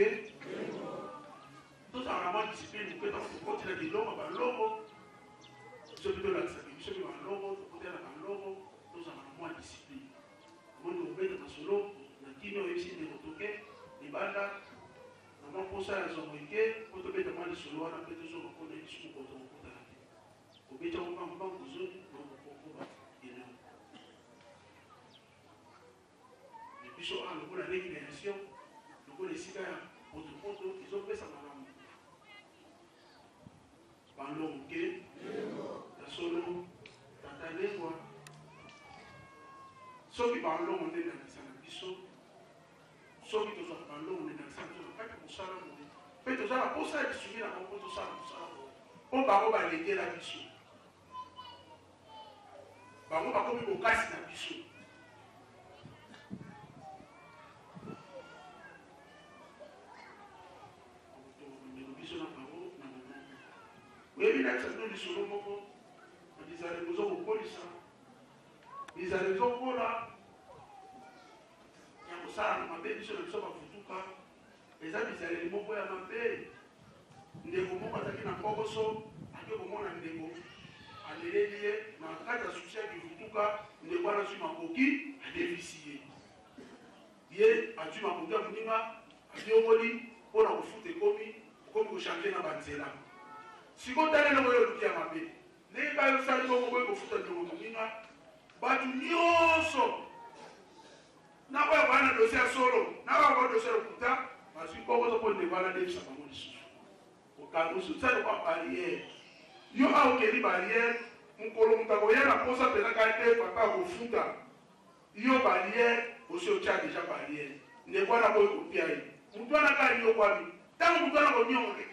S3: Tout ça, on a moins discipline, vous pouvez continuer de l'homme, l'homme. Ceux qui veulent l'accepter, ceux qui veulent l'homme, l'homme, tout ça, on a moins discipline. Vous pouvez dans ce lot, on a dit, nous ici, des retoquets, des bandas. Maman pour ça elles ont été pour te mettre mal sur l'eau on a fait toujours on connaît sur le coton pour t'arrêter au béton on va vous zone donc pour et non et puis sur un le la récréation le les cigars pour tout monde ils ont fait ça madame parlons ok la solo t'attendez quoi ceux qui parlent on est dans la biseau ceux qui te parlent on est dans la fait tout ça pour ça de suivre la rencontre tout ça on va pas léguer la mission on va comme au casse la mission oui il y a des choses sur le moment ils allaient nous au police ils allaient au pôle là il y a ça on m'a dit sur le sol à Futuka les amis allaient nous voir à ma paix ndeko moko ataki na kokoso ake komona ndeko aleleli na kati ya susi ya kivutuka ndeko wana azwi makoki adefisi ye azwi makoki ya moninga abiongoli mpona kofuta ekomi kochange na banzela sikotalela oyo oluki ya mabe ndenge kaka osali bongo boye kofuta ndeko moninga bato nyonso nakoya koya na dosie ya solo nakoya koya dosie ya lokuta bazwi kokoso mpo ndeko wana adefisa bango lisusu okanusu tsali kwa barrière yo aokeli barrière mukolo mutako yena posa pena kate papa kofuta yo barrière osi otya déjà barrière ndeko wana boye kopia ye mutu wana kali yo kwami ntango mutu wana konyongoke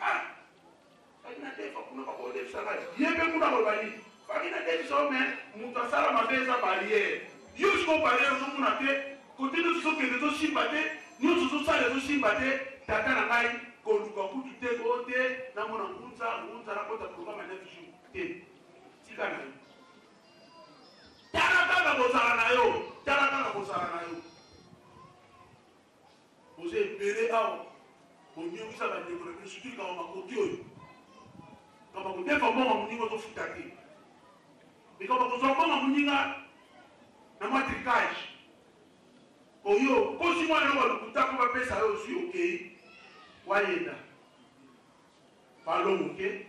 S3: fakina defa kuna bakodefisa ngai ye mpe kuna kolobani fakina defisa o me mutu asala mabe eza barrière yo siko barrière ozomona te kote nyonso tozokende tosimba te nyonso tosala ezosimba te tata na ngai koluka kutu te kote na mona ngunza na kota programme na vision te tika na yo tala kaka kozala na yo oze ebele awa onyongisa bandeko na bino surtout kaka makoki oyo kaka kodefa mbongo moninga ozofuta te ekaka kozwa mbongo moninga na matricage oyo kosi mwana yo balukutako bapesa yo ozwi okei wayenda balongo ke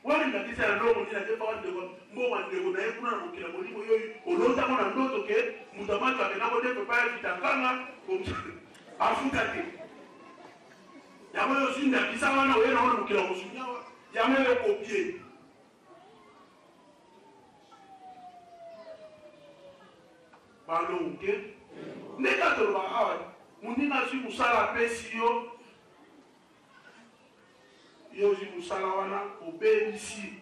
S3: walingakisa na ndongo nina te paka ndeko mbongo ndeko na ye kuna na mokila molimo oyo olotako na ndoto ke mutu amatu akenda kodefa pa ya vitanganga afuta te yango yo osindakisa wana oyena wana mokila mosunya yango yo kopie balongo ke ndenge atoloba awa moninga azwi mosala apesi yo ozwi mosala wana obebisi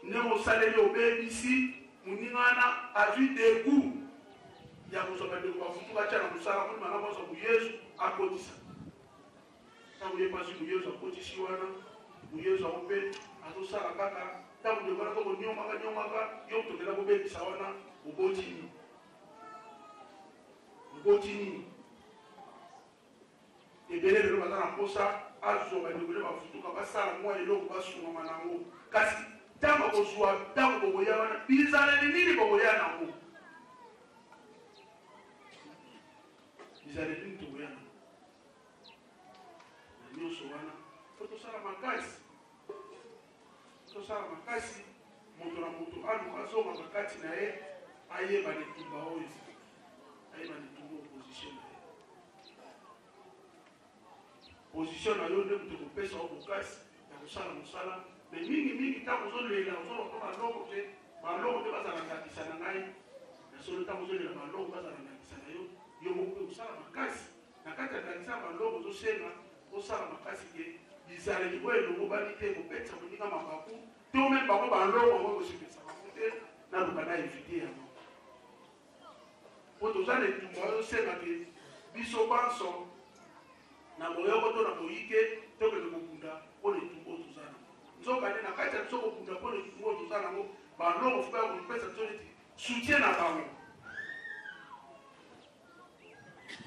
S3: ndenge osaleli obebisi moninga wana azwi deku ya kozwa bandeko bafutu batya na mosala koni mana kozwa moyesu akotisa ntango ye mpasi moyesu akotisi wana moyesu yango mpe azosala kaka ntango ndeko wana tokoniomaka yo tokenda kobebisa wana oboti nini ebele lelo baza na mposa azwa bandeko nde bafutuka basala mwa eloko basungama nango kasi ntango kozwa ntango bokoya wana bizaleli nini bokoya nango bizaleli nini tokoya nango na nyonso wana po tosala makasi moto na moto aluka azongaka kati na ye ayeba litumba oyo ayeba litumba opposition na ye position na yo nde moto kopesa o bokasi ya kosala mosala me mingi ntango ozolela ozoloka balongo te bazala ndakisa na ngai nasolo ntango ozolela balongo bazala ndakisa na yo moko mpe osala makasi na kati ya ndakisa balongo ozosenga osala makasi ke bizaleli oyo elongo bani te kopetisa moninga mabaku te ome bango balongo yango kosepelisa bango te naluka na evite yango po toza na etumba oyo osenga ke biso banso na boyoko to na boyike tokende kokunda mpona etumba oyo toza nango nzokande na kati ya biso kokunda mpona etumba oyo toza nango balongo fuka ya kopesa biso neti soutien na bango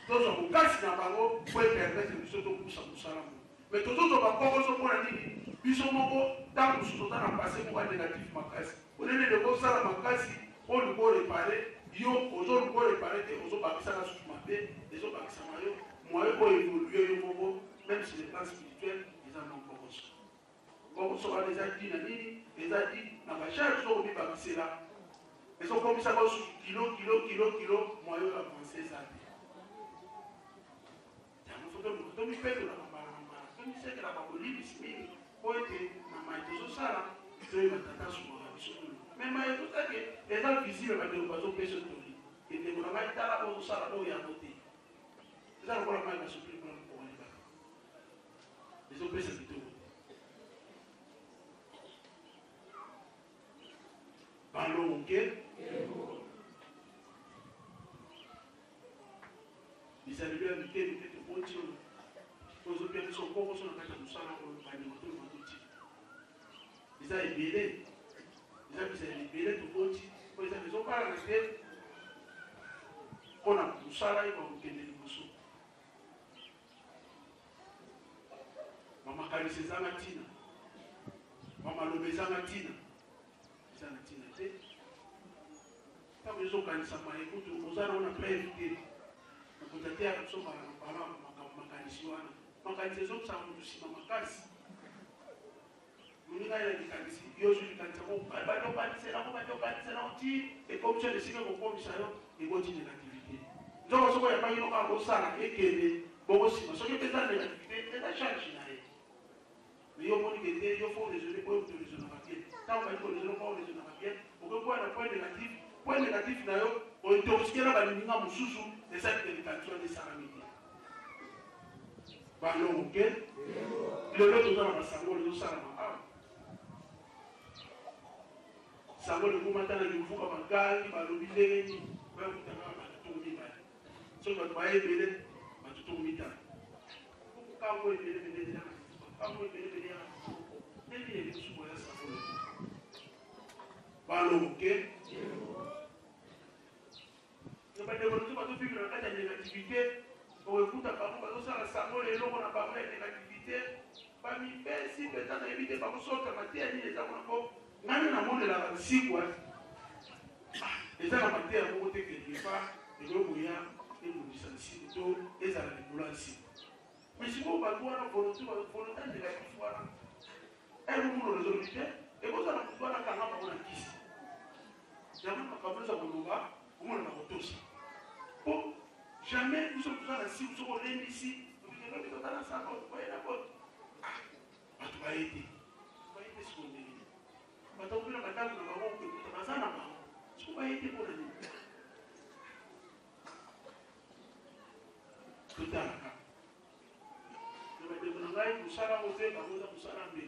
S3: tozwa kokasi na bango po epermetre biso tokusa mosala ngo me tozozwa bakokoso mpona nini biso moko ntango mosusu toza na pase moko ya négatif makasi onene de kosala makasi po luka orepare yo ozoluka orepare te ozobakisaka susu mabe ezobakisama yo moye oyo évolue yo moko même sur le plan spirituel eza bokoso wana eza di na nini eza di na bacharge soko mibakisela ezokomisaka osusu kilo moye oyo avance eza te yango fo tomipetolaka mbalambala tomisekelaka kolibisi mingi po ete na mai tozosala toyeba tata sumaka biso tolo me mai tozake eza visible bandeko bazopesa toli endeko na ngai tala ozosala oyo yango te eza lokola mai basopeli mpona mokobalibaka ezopesa kitoko balonge bizalelo ya mike mike toboti oyo ozopia biso kokoso na kati ya mosala oyo bandeko tolo batoti eza ebele eza bizalelo ebele toboti oyo eza ezobalana te mpona mosala ye bakokende liboso bamakanisi ezanga ntina bamaloba ezanga ntina eza na ntina te ntango ezokanisama ekutu oza nao na breve te okoza te yaka biso makanisi wana makanisi ezokosaka motu nsima makasi moninga ye na likanisi yo ozwi likanisi yango badokaniselako ti ekomisa esika kokomisa yo ekoti négativité nzoko soko yabangi noka kosala ekende bokosima soki mpeza négativité eza charge na ye me yo monike te yo fo raisonner po toraisonnaka bien ntango bayi koraisonner po oraisonnaka bien okokuwa na point négatif na yo ointoxikela balininga mosusu esali likanisi wana esalami te balongo ke lelo toza na basango ezosalama awa sango lekumatana likufuka magangi balobi ndenge nini bayakutaka batutungu mibale soki bato bayebele batutungu mitano Papango et Bénédé, Papango et Bénédé, et bien, tout ce qu'on a, ça va. Ok? Je vais développer votre film dans la négativité. Pour écouter, par contre, ça, la sango, les lots, on a parlé de négativité. Parmi les si peut-être éviter par sorte de matière, il y a encore. Même dans le monde de la musique, les gens en matière, pour côté que les pas, les gens bouillants, et nous licenciés, et ça les boulons ici. Mais si vous avez la volonté de la foi, elle vous le résolvez, et vous allez pouvoir la caméra pour la kiss. Jamais ma caméra, ça vous va, vous m'en avez tous. Bon, jamais nous sommes tous dans la cible, nous sommes ici, nous sommes dans la salle, vous voyez la porte. Ah, tu vas aider. Tu vas aider ce qu'on dit. Tu vas t'ouvrir la table, tu vas voir que tu vas s'en avoir. Tu vas aider pour la nuit. Tout à l'heure. Je vais te demander, vous savez, vous savez, vous savez,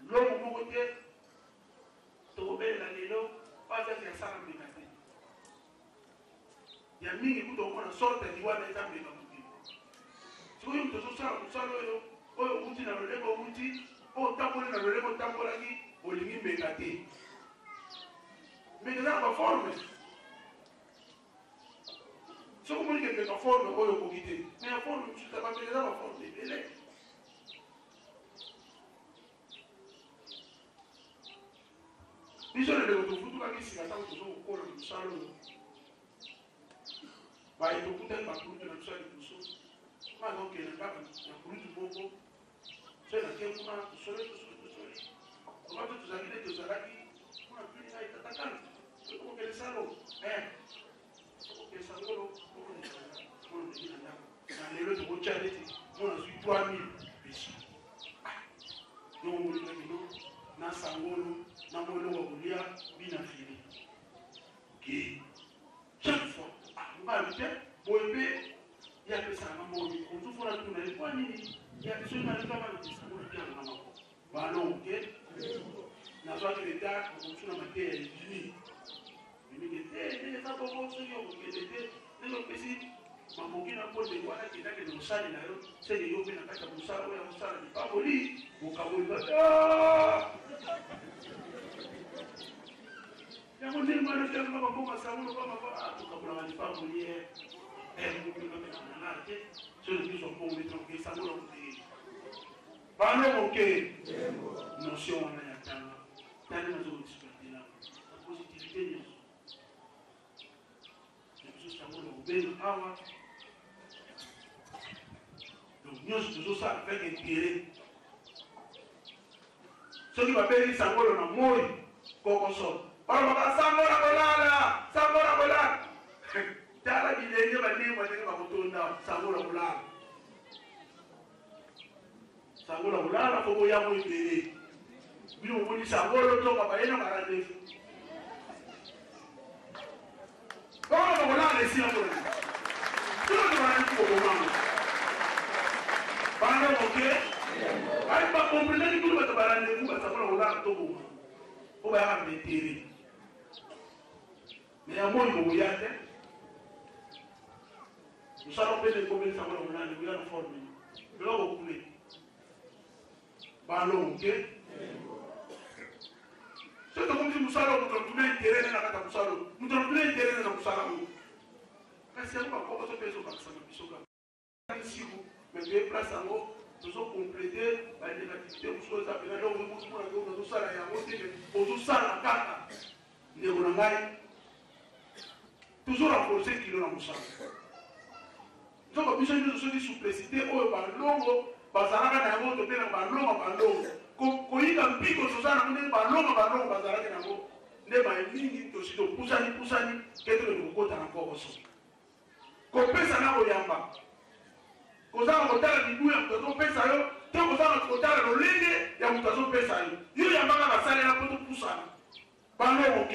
S3: l'homme au côté, tu obéis la nélo, pas de faire ça en mécaté. Il y a mille qui ont une sorte de joie d'être en mécaté. Si vous avez tout ça, vous savez, vous dites dans le lego, vous dites, oh, tambour dans le lego, tambour là, vous l'avez mécaté. Mais il y a une forme. Si vous voulez que la forme, vous pouvez quitter. Mais la forme, je ne sais pas, mais il y a une forme de délai. Bisous les deux, vous tous les qui s'attendent au cours du salon. Bah, il faut peut-être pas pour le salon du sol. Pas donc il y a pas pour du bobo. C'est la qui est pour le soleil. On va tous arriver tous à la qui. On a plus à être attaquant. C'est comme le salon. Le salon, on dit dans les autres routiers, on a su 3000 bisous. Donc on dit non, na sangolo. Na molo wa kulia bina fili. Ok. Chaque fois, on va le faire. Boébé, il y a que ça, maman. On tout fera tout. Il y a que ceux qui n'arrivent pas à le faire. On le fait à maman. Bah non, ok. Na soit que l'État, on continue à matière, il est fini. Il dit que, il n'est pas bon, ceux qui ont été, les autres petits, maman qui n'a pas de quoi, qui n'a que de moussali, c'est des yobés, n'a pas de moussali, ou un moussali, n'est pas poli. Au cas où il va. Il y a un peu de temps que je vais faire un peu de temps que je vais faire un peu de temps que je vais faire un peu de temps que je vais faire un peu de temps que je vais faire un peu de temps que je vais faire un peu de temps donc nous sommes avec intérêt. Ceux qui va payer ça, on a mort, qu'on sort. Alors, on va s'amora bolala, s'amora bolala. Tala bilenge bani mwanenge bakotonda s'amora bolala. S'amora bolala faut boya mo ibele. Bino moni s'amora to ba yena marande. Comment on bolala ici en Bolivie? Tout le monde est au moment. Bando OK? Ay pas comprendre que tout le monde va rendez-vous ba s'amora bolala to bo. On va avoir intérêt. Mais à moi, il faut y aller. Nous allons faire des problèmes, nous allons former. Nous allons couler. Ballon, ok? C'est comme si nous allons nous intérêt dans la carte. Nous allons nous intérêt dans la carte. Mais c'est un peu comme ça que nous allons faire. Si vous mettez place à nous, nous allons compléter la négativité. Nous allons faire des choses. Nous allons faire la carte. Nous allons faire toujours renforcer le kilo dans le sang. Donc, nous sommes sous-précités, oh, par l'homme, par Zaraka, par l'homme, par l'homme, par l'homme. Quand il y a un pic, on se sent par l'homme, par l'homme, par Zaraka, ne va pas venir aussi de Poussani, qu'être le côté encore aussi. Quand on peut s'en aller au Yamba, quand on a un côté de l'Ibou, on peut s'en aller, tant qu'on a un côté de l'Olé, il y a un côté de l'Olé. Il y a un côté de Poussani. Par l'homme, ok.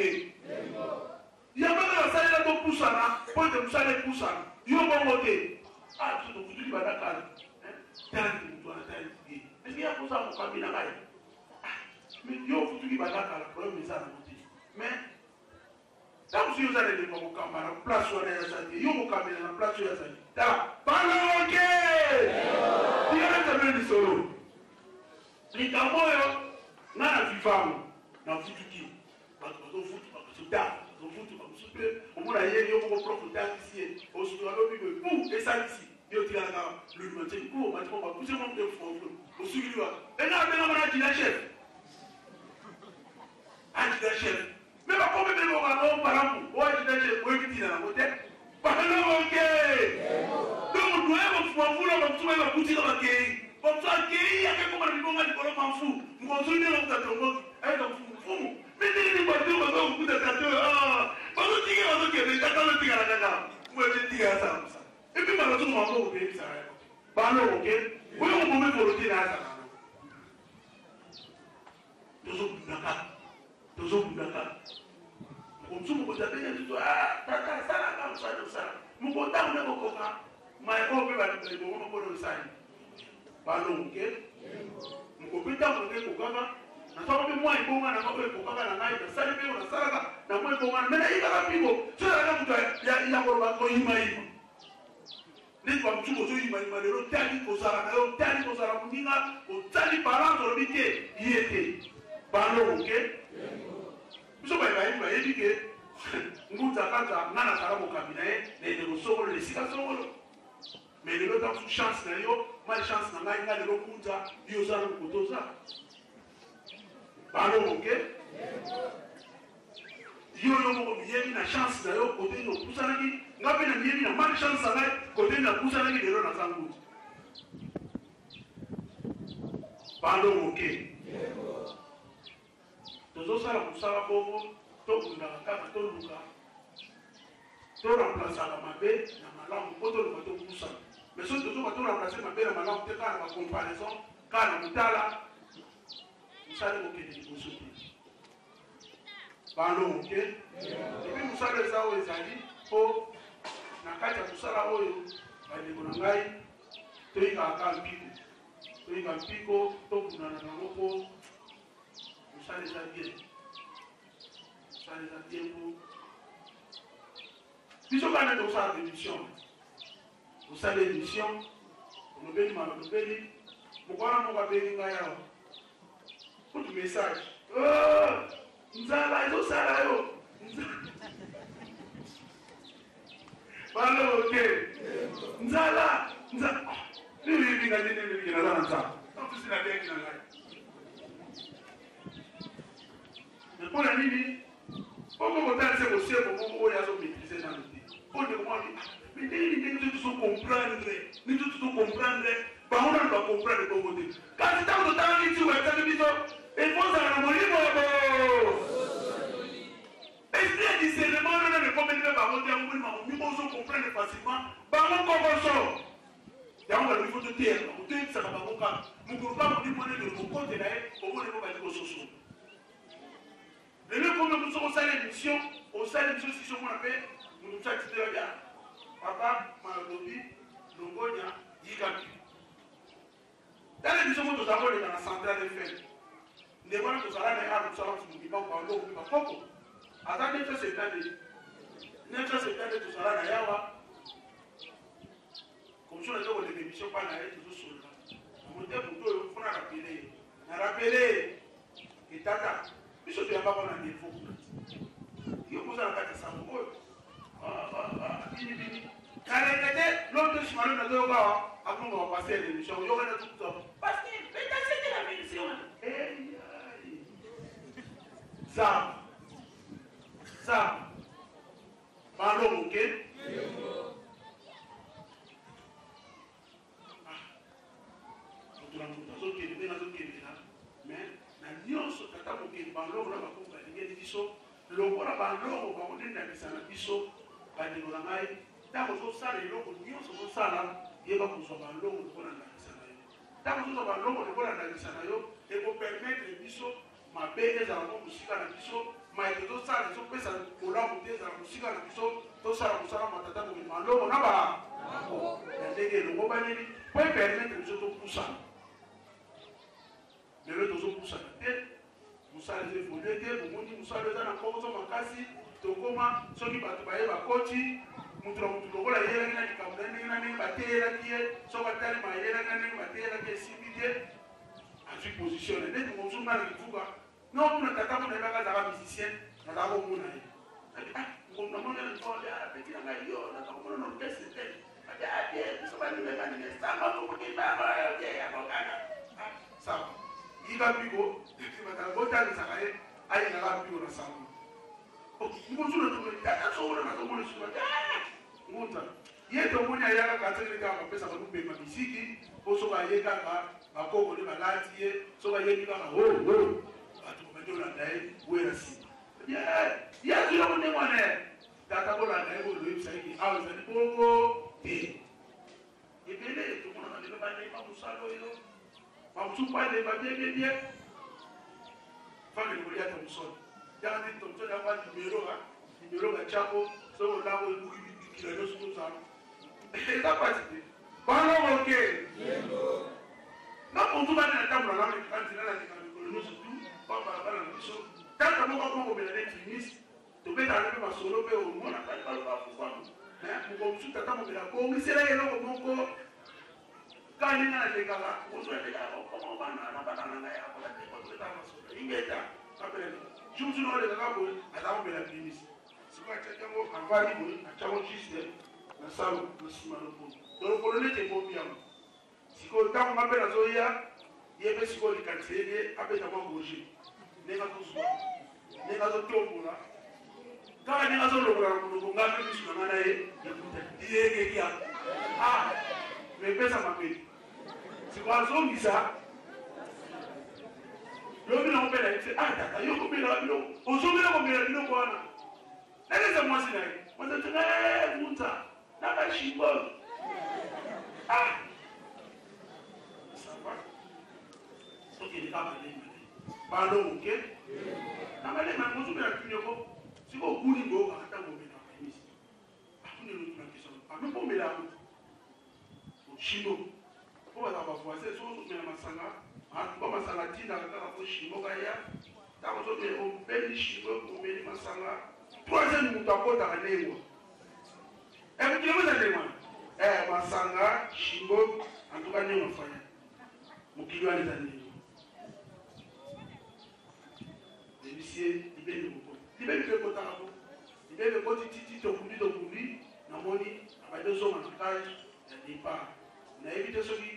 S3: Il y a pas de salle là pour pousser là, pour de salle pousser. Il y a pas monter. Ah, tu dois foutre du badakal. Hein? Est-ce qu'il y a pour ça mon famille là? Mais il y a foutu du badakal, problème de ça monter. Mais ntango soki ozalela kokamba na place wana ya zali yo kokambela na place ya zali tala baloke tiyolezamele lisolo likambo oyo nga na vivango na futuki bato bazofutu bakosotaka bazofutu bakosu mpe omona yeli yo moko prof otangisi ye osuki alobi boye pu esalisi yo tikalaka lolimateki pu matimo bakuse mo mpe fofo osukiliwa ena abengama na adjudant chef adjudant chef me bakombe bele bokano palambu o adjudant chef oyebitina nango te baloke donc doye bafumafula bakusuma bakutika bakei bakusu akei akekomana libonga likolo mafu mokonsuli nde bakutatongoki ayeka mfumu Mendeli bato bazo kuta tato bazotike bazokende takalo tikala kaka mwete tika sana epi bazo mwango ko sana balo oke oyo ngombe poloti na sana tozo bundaka komsumu ko tabenya tuto tata sana kama sana mukota mnako koka mai ope ba ndebo mo ko sana balo oke mukopita mnako koka na sababu mwa ibonga na mambo ekokaka na ngai basali pe na salaka na mwa ibonga mena ikaka pingo sala mtu ya koroba ko ima ni kwa mtu zo ima lero tali ko sala na yo tali ko sala kuninga o tali balance robite yete balo oke biso ba yedike nguta kanta ngana sala mo kabina ne de soko le sika soko mais le temps chance na yo mal chance na ngai ngale ro kunta yo sala ko toza balo oke yo moko miyemi na chance na yo kote no kusanaki ngape na miyemi na mal chance na kote na kusanaki lelo na sanguti balo oke tozo sala kusala bobo to kundaka kaka to luka to remplacer la mabe na malamu poto lo to kusa mais so tozo to remplacer mabe na malamu te kana ba comparaison kana mutala musale okende liboso te balo oke epi mosala eza oyo ezali mpo na kati ya mosala oyo bandeko na ngai toyikaka mpiko tobundana nango mpo mosala eza bien mpo biso kana tosala émission osala émission olobeli malobeli mokwana moko abengi ngai awa kutu message nzala ezosala yo balo oke nzala nibibinga ndenebikina za na nzala otusina bengi na ngai mpona nini oko kotalise kosieko moko oyo azomaitrise nano te odekomani ndenge ndenge tozokomprendre nito tozokomprendre bango nano bakomprendre bongo te kasi ntango totala niti website biso ekozala na molimo esprit ya discernement nano nekomeli bango te yango molimo molimo ozokomprendre facilement bango kokoso yango balobi fo toteya bango toyebisaka bango kaka mokolo ka molimo nene mokotela ye omoneko bali kososo lelo ekomi moso osala émission siso mona mpe moto atitela bia papa malobi longonya yikapi tala émission mo tozala koleka na centrale fm nde wana tozala na yara tosala tumobima bandokomi bakoko ata nefe setande tozala na yawa komso naza koleka émission mpa na ye tozosolola mote moto oyo mpona rapele etata biso toyambaka na niveau yo kozala na kati ya sango oyo binibini kalenge te loto simalo nazoyoka akonga bapase ya émission oyokana tukuta parce que betasete na bénédiction zam balo moke otolamutu azokende mpe nazokendela mais na nyonso tata mokende balongo na bakongo balingeli biso lokola balongo bakondendanisa na biso bandeko na ngai ntango ozosala eloko nyonso ozosala yeba kozwa balongo lokola ndakisa na yo ntango ozozwa balongo lokola ndakisa na yo ekopermetre biso mabe ezalaka mosika na biso maeke tosala ezopesa kolamu te ezala mosika na biso tosala kosala matata moki malongo na ya ndenge elongo banini po epermetre biso topusana lelo tozopusana te mosala eza evolue te bomoni mosala eza na kokoso makasi tokoma soki bato baye bakoti mutu na mutu lokola yelaki na likambo na ndenge na ndenge bateyelaki ye soki atali mayelaki na ndenge bateyelaki esimbi te azwi positionne ndeti mozunga na livuka notuna tata mona yebaka azaka musicien nazaka komona ye namonela ntonde apeti na ngai yo nazaka komona na orkestre te biso balimekani esanga kokokibaba yakokana sawa yika biko batala botalisaka ye ayingaka biko na sango ngozuna tomoni tata sokona nazomona suka nguta ye tomoni ayaka katekele kaka bapesa balubema misiki po soki aye kaka bakoko nde balati ye soki ayebi kaka bato bakolanda ye wera nsima yazwilako nde mwana ye tata kolanda ye koloyebisaki awa ezali bongo te ebele tomonaka lelo bandema mosala oyo bamosusu balemba biebie fangeli koliata mosolo yaka nde tomsoni yakwa nimero gachako soki olako ebuki bikila nyonso tozala eza pasi te balokoke na muntu bane na tambola na mekanzina na lekala mikolo nyonso tu babalabala na biso tata moko mokobela ne timis tobetana mpe masolo mpe omona kali baloba fufanu moko mosusu tata mobela bongisela eloko moko kani nga nalekaka ozoelekaka okomobana na yakola te otobetana masolo ingeta kapelele jumusu na olekaka boye aza mobela timis sikoyo atiakiango avali boye atiango juste na salo na nsima lokolo tolokolo nete bobi yango sikoyo ntango mabe nazoya ye mpe sikoyo likanisi ye nde abeta mwa boje ndenge azozwa ndenge azotombola kaka ndenge azolokola na monoko nga mpe misu na nga na ye yekekia mepesa mapeli sikoyo azongisa lobi na mopela ye te tata yo kobelaka biloko ozobela kobela biloko wana nakeza mwasi na ye mwasi atenga muta nakashimbo sokende ka malema balongoke na malema mozobela tunyoko siko okuni boyoka ata ngomela maimisi atunelotuna keso amepomela yango oshimo po bazaka bavoise so ozomela masanga atuba masanga tindaka kaka po shimo kaya ntango ozomela ompeli shimo omeli masanga troisième moto akotaka ndengwa ekutile moza ndengwa masanga shimo antuka ndengwa faya mokili wana eza ndengwa debisie libeli moko libeli mpe ekotaka po libeli ekoti titi tokundi namoni abadi ozonga na kage ya départ nayebi te soki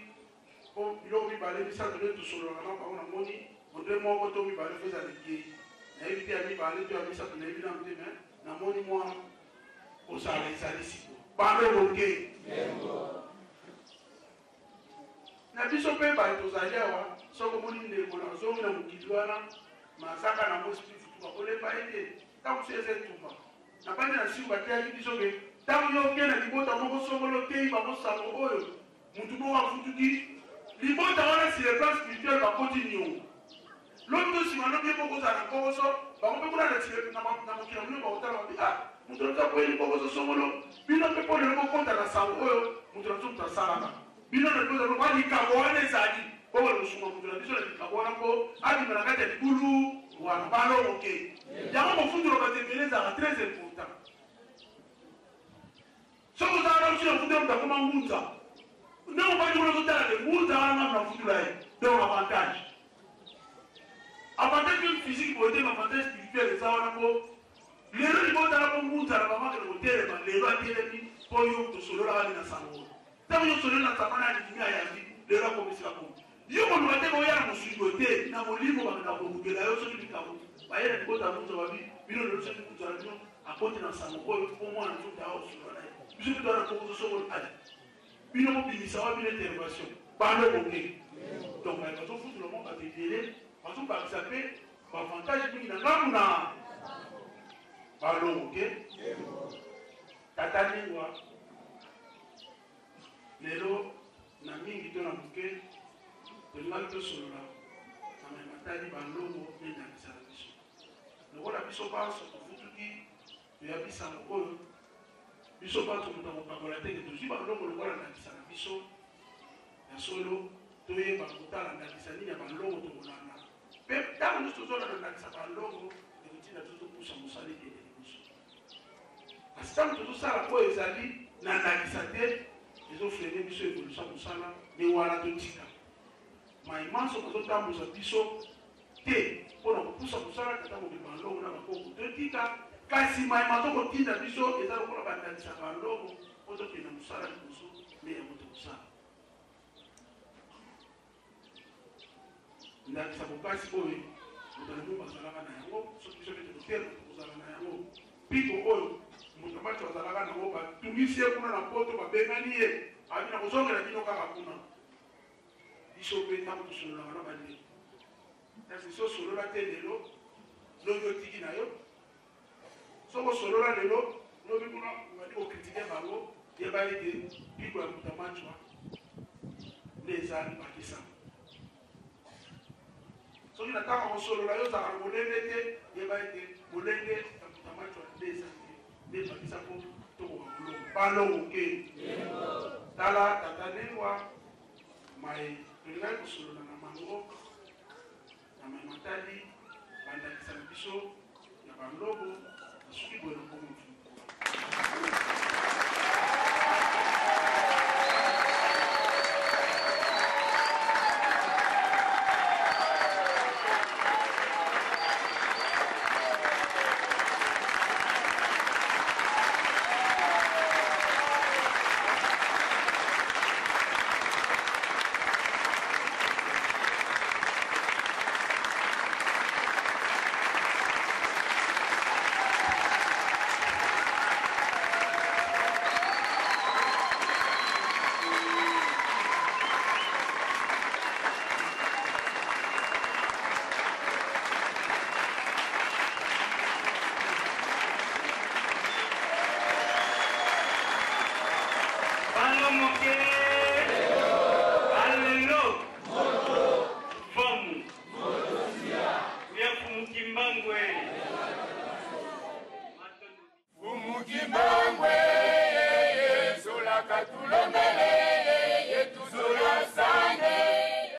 S3: po biloko mibale misato nde tosololaka na bango namoni ondre moko to mibale mpe ezala ekei nayebi te ya mibale to ya misato nayebi nano te me namoni mwa kozala ezali siko balongoke na biso mpe baye tozali awa soki omoni ndeko nazongi na mokili wana masaka na mo spiriti tuba kolemba ye te ntango so eza etumba na bandi na siku bateyaki biso ke ntango yo oke na libota moko songolo otei bango sango oyo mutu moko afutuki libota wana sur le plan spirituel bakoti niongo lobi tosima lobi ye moko ozala na kokoso bango mpe kuna na mokili na bino bakotala babi mutu naza koyeli kokoso songolo bino mpe mpo lelo bokota na sango oyo mutu na biso mutu asalaka bino na biso zalo balikambo wana ezali oyo losunga mutu na biso na likambo wana mpo abima na kati ya libulu wana balongoke yango mofundolo batembele ezalaka très important soki ozala na osi na mfundolo mutu akoma ngunza ndenge obandi kuna ozotala te ngunza wana ngamu na mfundula ye donc avantage physique boye te avantage spirituel eza wana mpo lelo libotala mpo ngunza na bamaka na kotelema lelo atelemi mpo yo tosololaka ni na sango ntango yo sololi na sango na alidimi ayambi lelo akomisika kongo yo koluka te koya na mosungo te na molimo bameka komukela yo soki likambo baye na libota ngunza babi bino lelo soki ngunza na bino akoti na sango oyo mpo mwana nzoto awa osolola na ye biso mpe toana mpo kososokolo ali bino mobimisa wa bino intervention balokoke donc bazofutula mo batedele bazobakisa mpe bavantage mingi na ngambu na balongoke tata lingwa lelo na mingi to na moke tolingaki tosolola na mematali balongo endakisa na biso lokola biso baso tofutuki toyabisana oyo biso bato moto akopakola teke tozwi balongo lokola ndakisa na biso ya solo toyeba kotala ndakisa nini ya balongo tokolanda mpe ntango nyonso tozolanda ndakisa balongo ekotinda to topusa mosala ekende liboso kasi ntango tozosala oyo ezali na ndakisa te ezofrene biso évolution mosala me wana totika maimanso bazotambusa biso te mpona kopusa mosala kata kobima ndongo na bakoko totika kasi maima tokotinda biso eza lokola bandakisa bandongo po tokenda mosala liboso me yango tokosala ndakisa bokasi oyo moto bazalaka na yango soki biso nde tokotela tokozala na yango piko oyo moto mati bazalaka nango batungisi ye kuna na poto babengani ye abina kozongela bino kaka kuna biso mpe ntango tosololaka na bandeko kasi so solola te lelo lobi otiki na yo soko solola lelo lobi kuna obandi kokritike bango yeba ete piko ya moto amachwa nde eza libakisa soki na ntango kosolola yo ozalaka molenge te yeba ete molenge ya moto amachwa nde eza te nde bakisa mpo tokoka kolongo balongo ke tala tata nengwa mai tolingai kosolola na mango na mai matali bandakisa na biso ya bandongo na soki boye na nkombo mfu
S2: Umukimba